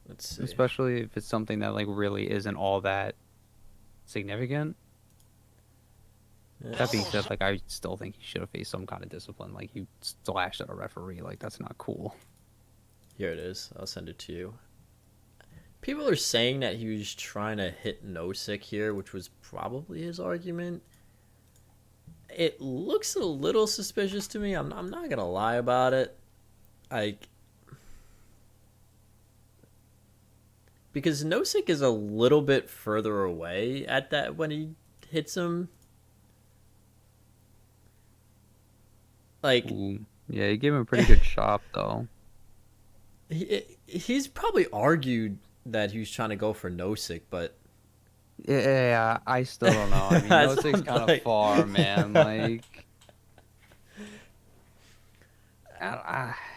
Speaker 1: Let's see.
Speaker 2: Especially if it's something that, like, really isn't all that significant. That being said, like, I still think he should have faced some kind of discipline. Like, you slashed at a referee. Like, that's not cool.
Speaker 1: Here it is. I'll send it to you. People are saying that he was trying to hit Nosek here, which was probably his argument. It looks a little suspicious to me. I'm not going to lie about it. Like, because Nosek is a little bit further away at that when he hits him. Like,
Speaker 2: Ooh. Yeah, he gave him a pretty good chop, though.
Speaker 1: he's probably argued that he was trying to go for Nosek, but
Speaker 2: Yeah, I still don't know. I mean, Nosek's kind of far, man. Like,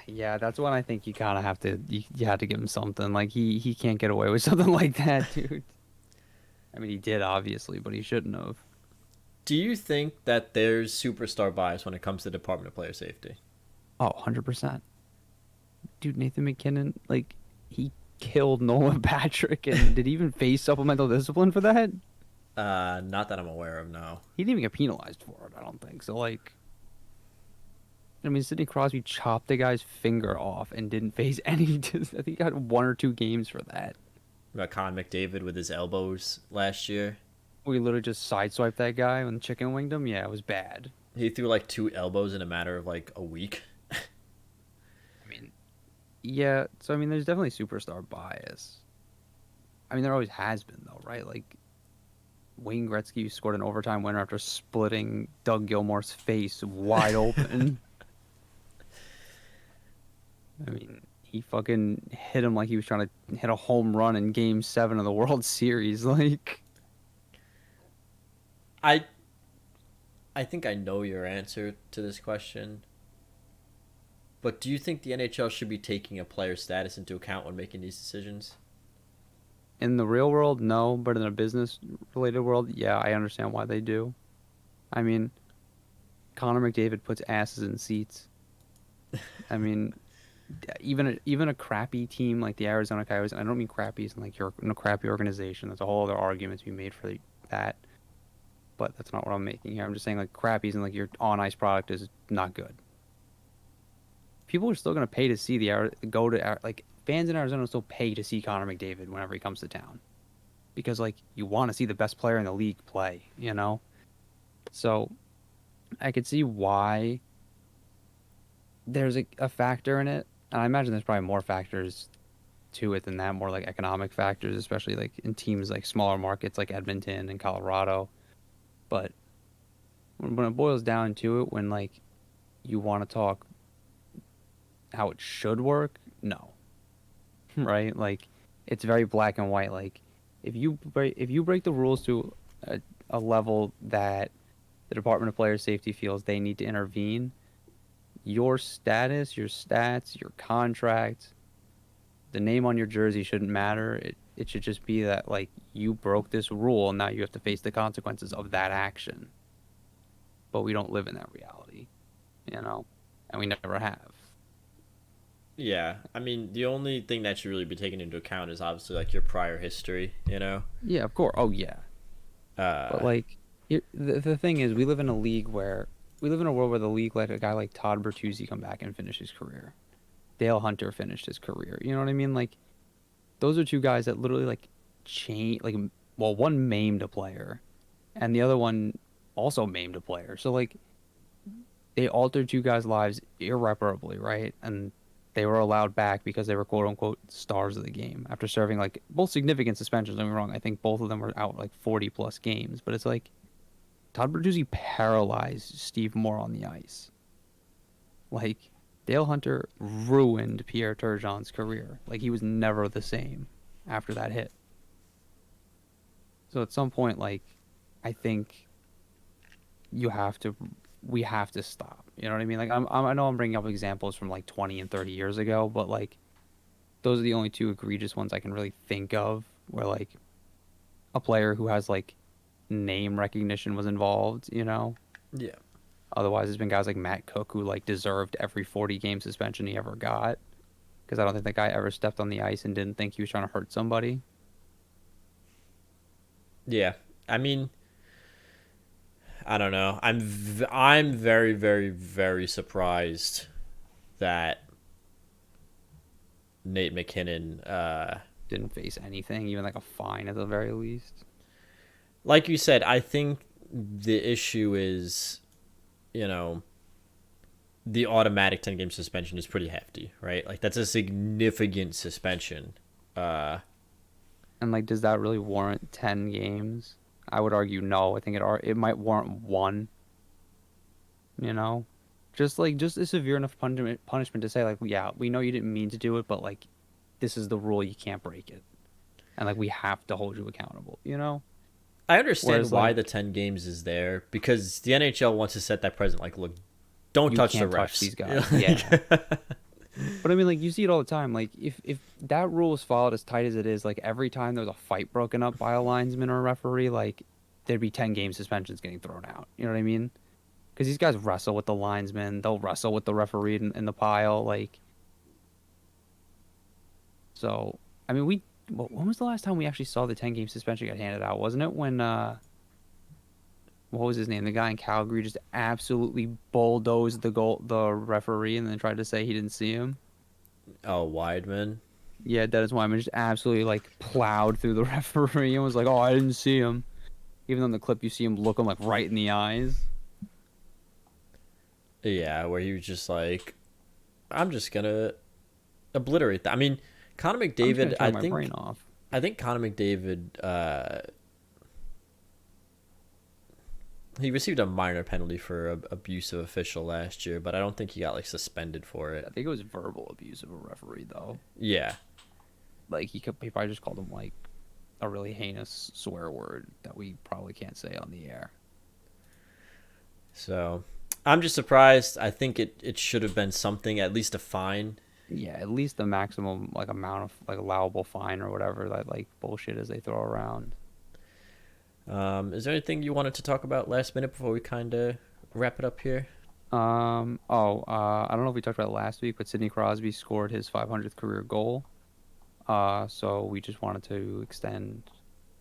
Speaker 2: yeah, that's when I think you kind of have to. You have to give him something. Like, he can't get away with something like that, dude. I mean, he did, obviously, but he shouldn't have.
Speaker 1: Do you think that there's superstar bias when it comes to Department of Player Safety?
Speaker 2: Oh, 100%. Dude, Nathan McKinnon, like, he killed Nolan Patrick, and did he even face supplemental discipline for that?
Speaker 1: Not that I'm aware of, no.
Speaker 2: He didn't even get penalized for it, I don't think. So, like, I mean, Sidney Crosby chopped the guy's finger off and didn't face any. I think he got 1 or 2 games for that.
Speaker 1: About Con McDavid with his elbows last year.
Speaker 2: We literally just sideswiped that guy and chicken winged him. Yeah, it was bad.
Speaker 1: He threw like 2 elbows in a matter of like a week.
Speaker 2: I mean, yeah. So, I mean, there's definitely superstar bias. I mean, there always has been, though, right? Like, Wayne Gretzky scored an overtime winner after splitting Doug Gilmour's face wide open. I mean, he fucking hit him like he was trying to hit a home run in Game 7 of the World Series. Like,
Speaker 1: I think I know your answer to this question. But do you think the NHL should be taking a player's status into account when making these decisions?
Speaker 2: in the real world, no, but in a business-related world, yeah, I understand why they do. I mean, Connor McDavid puts asses in seats. I mean, even a crappy team like the Arizona Coyotes, and I don't mean crappy as in like you're in a crappy organization. There's a whole other argument to be made for that, but that's not what I'm making here. I'm just saying like crappy and like your on-ice product is not good. People are still going to pay to see like fans in Arizona will still pay to see Connor McDavid whenever he comes to town, because like you want to see the best player in the league play, you know. So I could see why there's a factor in it, and I imagine there's probably more factors to it than that, more like economic factors, especially like in teams like smaller markets like Edmonton and Colorado. But when it boils down to it, when like you want to talk how it should work, no. Right? Like, it's very black and white. Like, if you break the rules to a level that the Department of Player Safety feels they need to intervene, your status, your stats, your contract, the name on your jersey shouldn't matter. It should just be that, like, you broke this rule and now you have to face the consequences of that action. But we don't live in that reality, you know, and we never have.
Speaker 1: Yeah, I mean, the only thing that should really be taken into account is obviously like your prior history, you know.
Speaker 2: Yeah, of course. Oh yeah. But
Speaker 1: Uh,
Speaker 2: like, the thing is, we live in a league where we live in a world where the league let a guy like Todd Bertuzzi come back and finish his career. Dale Hunter finished his career. You know what I mean? Like, those are two guys that literally like change. Like, well, one maimed a player, and the other one also maimed a player. So like, they altered two guys' lives irreparably, right? And they were allowed back because they were quote unquote stars of the game after serving like both significant suspensions. Don't get me wrong. I think both of them were out like 40 plus games, but it's like Todd Bertuzzi paralyzed Steve Moore on the ice. Like, Dale Hunter ruined Pierre Turgeon's career. Like, he was never the same after that hit. So at some point, like, I think you have to, we have to stop. You know what I mean? Like, I know I'm bringing up examples from like 20 and 30 years ago, but like, those are the only two egregious ones I can really think of where like a player who has like name recognition was involved, you know?
Speaker 1: yeah,
Speaker 2: Otherwise, there's been guys like Matt Cook who like deserved every 40 game suspension he ever got because I don't think that guy ever stepped on the ice and didn't think he was trying to hurt somebody.
Speaker 1: yeah. I mean, I don't know. I'm very, very, very surprised that Nate McKinnon,
Speaker 2: Didn't face anything, even like a fine at the very least.
Speaker 1: like you said, I think the issue is, you know, the automatic 10-game suspension is pretty hefty, right? Like that's a significant suspension. Uh,
Speaker 2: And like, does that really warrant 10 games? I would argue no. I think it might warrant one. You know, just a severe enough punishment to say like, yeah, we know you didn't mean to do it, but like, this is the rule. You can't break it, and like, we have to hold you accountable. You know.
Speaker 1: I understand
Speaker 2: Whereas
Speaker 1: why the
Speaker 2: like,
Speaker 1: 10 games is there because the NHL wants to set that precedent. Like, look, don't
Speaker 2: you
Speaker 1: touch the
Speaker 2: can't touch
Speaker 1: refs.
Speaker 2: these guys. Yeah. But I mean, like, you see it all the time. Like, if that rule is followed as tight as it is, like every time there's a fight broken up by a linesman or a referee, like there'd be 10 game suspensions getting thrown out. You know what I mean? Because these guys wrestle with the linesman, they'll wrestle with the referee in the pile. Like, so I mean, when was the last time we actually saw the 10 game suspension get handed out? Wasn't it when what was his name? The guy in Calgary just absolutely bulldozed the referee, and then tried to say he didn't see him.
Speaker 1: Oh, Weidman.
Speaker 2: Yeah, Dennis Wyman just absolutely like plowed through the referee and was like, "Oh, I didn't see him." Even on the clip, you see him look him like right in the eyes.
Speaker 1: Yeah, where he was just like, I'm just gonna obliterate that. I mean, Connor
Speaker 2: I'm just gonna
Speaker 1: McDavid.
Speaker 2: turn my brain off.
Speaker 1: I think Connor McDavid. He received a minor penalty for abuse of official last year, but I don't think he got like suspended for
Speaker 2: I
Speaker 1: it.
Speaker 2: think it was verbal abuse of a referee though.
Speaker 1: Yeah,
Speaker 2: Like he probably just called him like a really heinous swear word that we probably can't say on the air.
Speaker 1: so I'm just surprised. I think it should have been something, at least a fine.
Speaker 2: Yeah, at least the maximum like amount of like allowable fine or whatever that like bullshit is they throw around.
Speaker 1: Is there anything you wanted to talk about last minute before we kind of wrap it up here?
Speaker 2: I don't know if we talked about it last week, but Sidney Crosby scored his 500th career goal. So we just wanted to extend,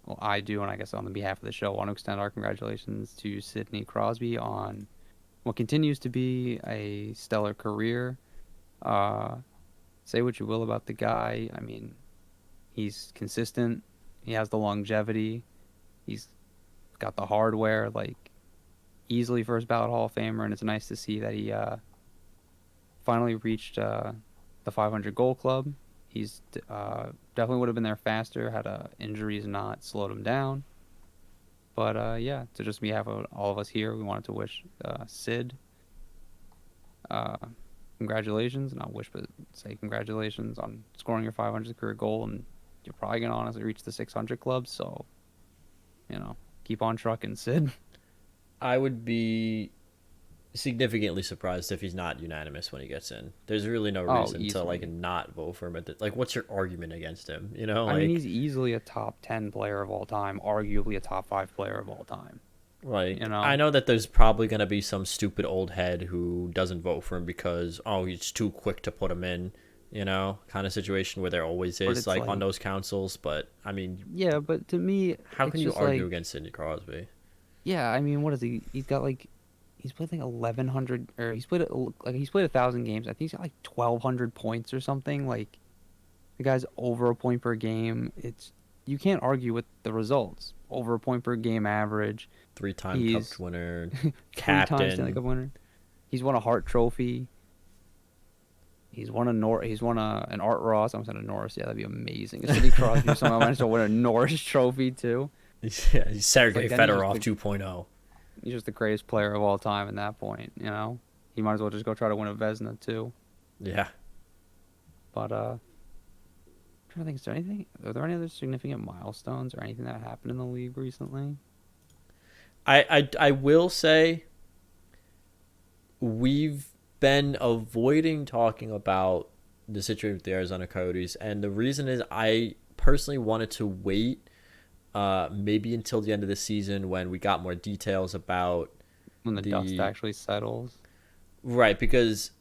Speaker 2: well, I do, and I guess on the behalf of the show, want to extend our congratulations to Sidney Crosby on what continues to be a stellar career. Uh, say what you will about the guy. I mean, he's consistent. He has the longevity. He's got the hardware. Like, easily first ballot Hall of Famer, and it's nice to see that he finally reached the 500 goal club. He's definitely would have been there faster had injuries not slowed him down. But yeah, to just behalf of all of us here, we wanted to wish Sid congratulations, not wish, but say congratulations on scoring your 500th career goal, and you're probably gonna honestly reach the 600 club. So, keep on trucking, Sid.
Speaker 1: I would be significantly surprised if he's not unanimous when he gets in. There's really no
Speaker 2: Oh,
Speaker 1: reason to
Speaker 2: easily.
Speaker 1: not vote for him. Like, what's your argument against him?
Speaker 2: I mean, he's easily a top 10 player of all time, arguably a top 5 player of all time.
Speaker 1: I know that there's probably gonna be some stupid old head who doesn't vote for him because he's too quick to put him in. Kind of situation where there always
Speaker 2: But
Speaker 1: is
Speaker 2: it's
Speaker 1: on those councils. But I mean,
Speaker 2: yeah, but to me,
Speaker 1: how
Speaker 2: it's
Speaker 1: can you
Speaker 2: just
Speaker 1: argue against Sidney Crosby?
Speaker 2: yeah, I mean, what is he? He's played like 1,100, or he's played 1,000 games. I think he's got like 1,200 points or something. Like, the guy's over a point per game. You can't argue with the results. Over a point per game average.
Speaker 1: 3-time Cup
Speaker 2: He's
Speaker 1: winner,
Speaker 2: 3 times Stanley
Speaker 1: captain.
Speaker 2: Cup winner. He's won a Hart Trophy. He's won an Art Ross. I'm saying a Norris. Yeah, that'd be amazing. If Sidney Crosby somehow managed to win a Norris Trophy too.
Speaker 1: He's Sergei
Speaker 2: Then
Speaker 1: Fedorov 2.0.
Speaker 2: he's just the greatest player of all time. At that point, he might as well just go try to win a Vezina too.
Speaker 1: Yeah.
Speaker 2: But I'm trying to think. Are there any other significant milestones or anything that happened in the league recently?
Speaker 1: I will say we've been avoiding talking about the situation with the Arizona Coyotes, and the reason is I personally wanted to wait maybe until the end of the season when we got more details about
Speaker 2: When the dust actually settles.
Speaker 1: Right, because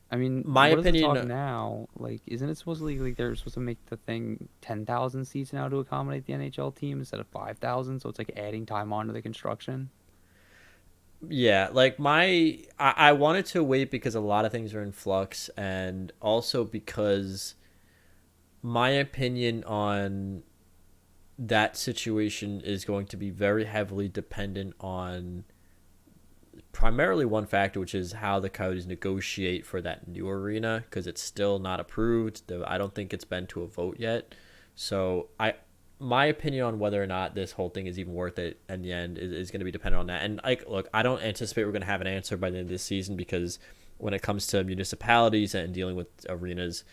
Speaker 2: I mean,
Speaker 1: my
Speaker 2: what is the
Speaker 1: opinion
Speaker 2: talk now? Like, isn't it supposedly like they're supposed to make the thing 10,000 seats now to accommodate the NHL team instead of 5,000? So it's like adding time onto the construction.
Speaker 1: Yeah, like I wanted to wait because a lot of things are in flux, and also because my opinion on that situation is going to be very heavily dependent on primarily one factor, which is how the Coyotes negotiate for that new arena, because it's still not approved. I don't think it's been to a vote yet. So my opinion on whether or not this whole thing is even worth it in the end is going to be dependent on that. And look, I don't anticipate we're going to have an answer by the end of this season, because when it comes to municipalities and dealing with arenas,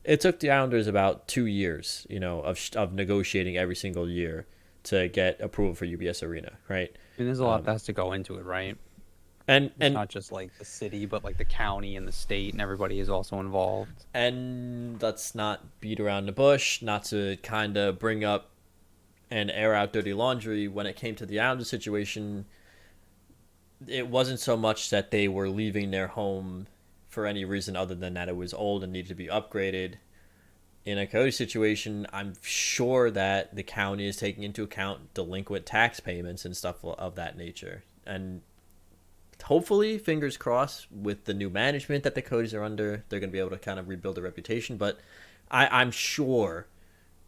Speaker 1: it took the Islanders about 2 years, of negotiating every single year to get approval for UBS Arena, right?
Speaker 2: I mean, there's a lot that has to go into it, right?
Speaker 1: And
Speaker 2: It's not just like the city, but like the county and the state, and everybody is also involved.
Speaker 1: and let's not beat around the bush, not to kind of bring up and air out dirty laundry. When it came to the Islanders situation, it wasn't so much that they were leaving their home for any reason other than that it was old and needed to be upgraded. In a Cody situation, I'm sure that the county is taking into account delinquent tax payments and stuff of that nature. And hopefully, fingers crossed, with the new management that the Coyotes are under, they're going to be able to kind of rebuild their reputation. But I'm sure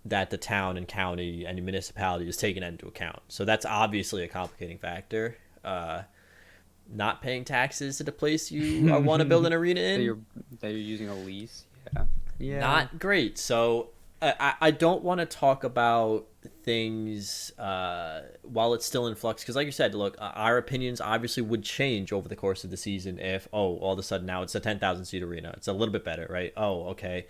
Speaker 1: that the town and county and municipality is taking that into account. So that's obviously a complicating factor. Not paying taxes to the place you want to build an arena in.
Speaker 2: That you're using a lease. Yeah. Yeah.
Speaker 1: Not great. So I don't want to talk about things while it's still in flux, because like you said, look, our opinions obviously would change over the course of the season if all of a sudden now it's a 10,000 seat arena. It's a little bit better, right? Okay,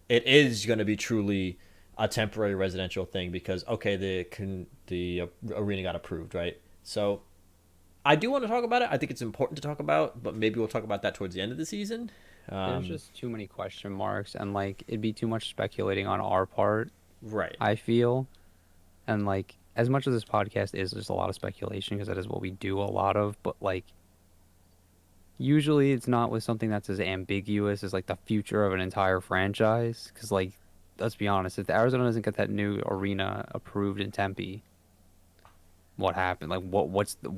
Speaker 1: it is going to be truly a temporary residential thing because the arena got approved, right? So I do want to talk about it. I think it's important to talk about, but maybe we'll talk about that towards the end of the season.
Speaker 2: There's just too many question marks, and like it'd be too much speculating on our part,
Speaker 1: Right.
Speaker 2: I feel. And like as much as this podcast is just a lot of speculation, because that is what we do a lot of, but like usually it's not with something that's as ambiguous as like the future of an entire franchise, because like let's be honest, if the Arizona doesn't get that new arena approved in Tempe, what happened? Like what's the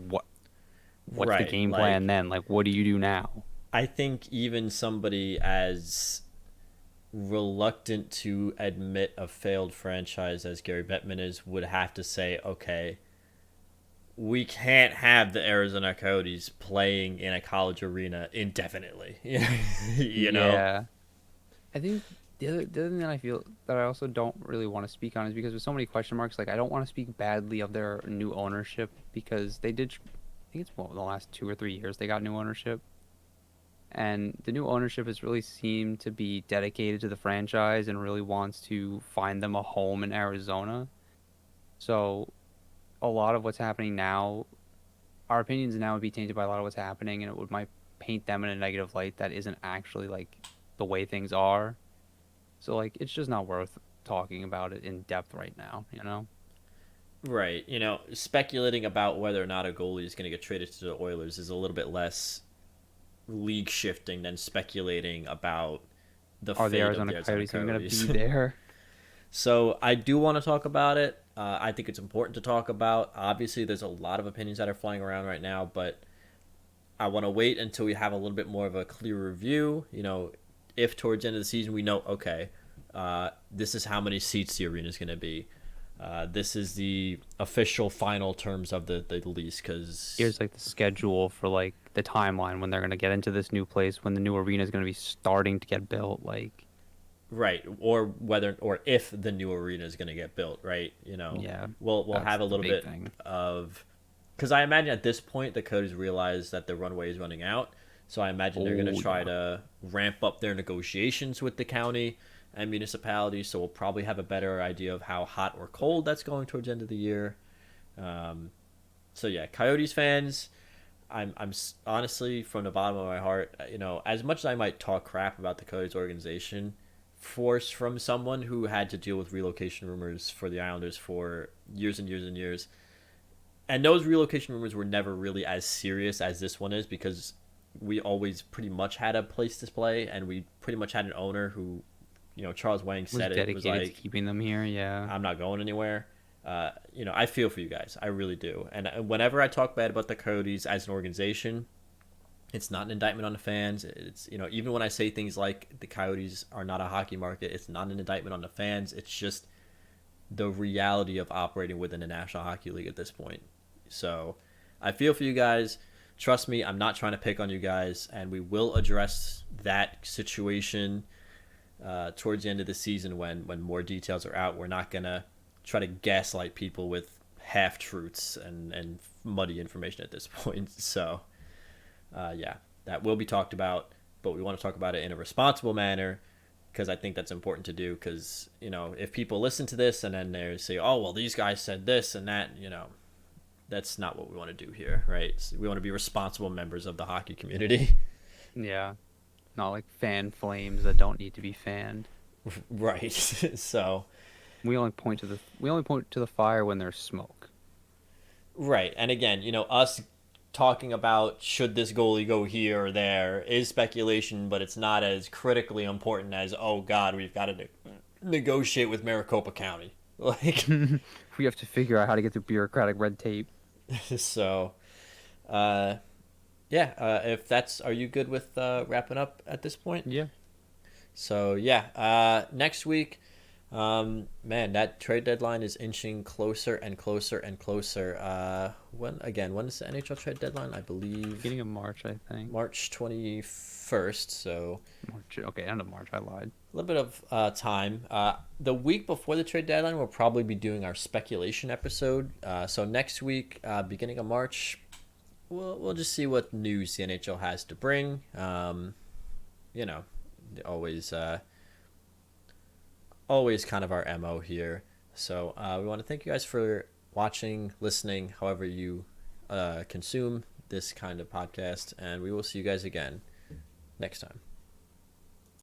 Speaker 1: Right.
Speaker 2: game plan then? Like what do you do now?
Speaker 1: I think even somebody as reluctant to admit a failed franchise as Gary Bettman is would have to say, okay, we can't have the Arizona Coyotes playing in a college arena indefinitely. you know?
Speaker 2: Yeah. I think the other thing that I feel that I also don't really want to speak on is because with so many question marks, like I don't want to speak badly of their new ownership, because they did. I think it's the last 2 or 3 years they got new ownership, And the new ownership has really seemed to be dedicated to the franchise and really wants to find them a home in Arizona. So a lot of what's happening now, our opinions now would be tainted by a lot of what's happening, and it would might paint them in a negative light that isn't actually like the way things are. So like it's just not worth talking about it in depth right now, you know?
Speaker 1: Right. Speculating about whether or not a goalie is going to get traded to the Oilers is a little bit less league shifting than speculating about the
Speaker 2: Are the
Speaker 1: fate of
Speaker 2: Arizona
Speaker 1: the Arizona
Speaker 2: Coyotes even going to
Speaker 1: Coyotes.
Speaker 2: be there?
Speaker 1: So I do want to talk about it. I think it's important to talk about. Obviously, there's a lot of opinions that are flying around right now, but I want to wait until we have a little bit more of a clearer view. If towards the end of the season we know, okay, this is how many seats the arena is going to be. This is the official final terms of the lease, because
Speaker 2: Here's like the schedule for like the timeline when they're going to get into this new place, when the new arena is going to be starting to get built. Like,
Speaker 1: right, or whether or if the new arena is going to get built, right?
Speaker 2: yeah,
Speaker 1: We'll
Speaker 2: that's
Speaker 1: have a
Speaker 2: the
Speaker 1: little
Speaker 2: big
Speaker 1: bit
Speaker 2: thing.
Speaker 1: of, because I imagine at this point the Coyotes realize that the runway is running out, so I imagine they're going to
Speaker 2: Oh,
Speaker 1: try
Speaker 2: yeah.
Speaker 1: to ramp up their negotiations with the county and municipalities. So we'll probably have a better idea of how hot or cold that's going towards the end of the year. Um, so yeah, Coyotes fans, honestly, from the bottom of my heart, as much as I might talk crap about the Coyotes organization, force from someone who had to deal with relocation rumors for the Islanders for years and years and years. And those relocation rumors were never really as serious as this one is, because we always pretty much had a place to play, and we pretty much had an owner who, Charles Wang
Speaker 2: Was
Speaker 1: said it was
Speaker 2: dedicated to
Speaker 1: like,
Speaker 2: keeping them here. Yeah.
Speaker 1: I'm not going anywhere. I feel for you guys. I really do. And whenever I talk bad about the Coyotes as an organization, it's not an indictment on the fans. It's, even when I say things like the Coyotes are not a hockey market, it's not an indictment on the fans. It's just the reality of operating within the National Hockey League at this point. So I feel for you guys. Trust me, I'm not trying to pick on you guys, and we will address that situation towards the end of the season when more details are out. We're not going to try to gaslight people with half truths and muddy information at this point. So, yeah, that will be talked about, but we want to talk about it in a responsible manner, because I think that's important to do. Because, if people listen to this and then they say, oh, well, these guys said this and that, that's not what we want to do here, right? So we want to be responsible members of the hockey community.
Speaker 2: Yeah. Not like fan flames that don't need to be fanned.
Speaker 1: Right. So,
Speaker 2: We only point to the fire when there's smoke.
Speaker 1: right. And again, us talking about should this goalie go here or there is speculation, but it's not as critically important as, oh God, we've got to negotiate with Maricopa County. Like,
Speaker 2: We have to figure out how to get through bureaucratic red tape.
Speaker 1: so, uh, yeah. If that's, are you good with wrapping up at this point?
Speaker 2: Yeah.
Speaker 1: So yeah, next week, man, that trade deadline is inching closer and closer and closer. When is the NHL trade deadline? I believe
Speaker 2: Beginning of March, I think.
Speaker 1: March 21st. So
Speaker 2: March. Okay, end of March. I lied.
Speaker 1: a little bit of time. The week before the trade deadline, we'll probably be doing our speculation episode. So next week, beginning of March, we'll just see what news the NHL has to bring. You know, always always kind of our MO here. So we want to thank you guys for watching, listening, however you consume this kind of podcast, and we will see you guys again next time.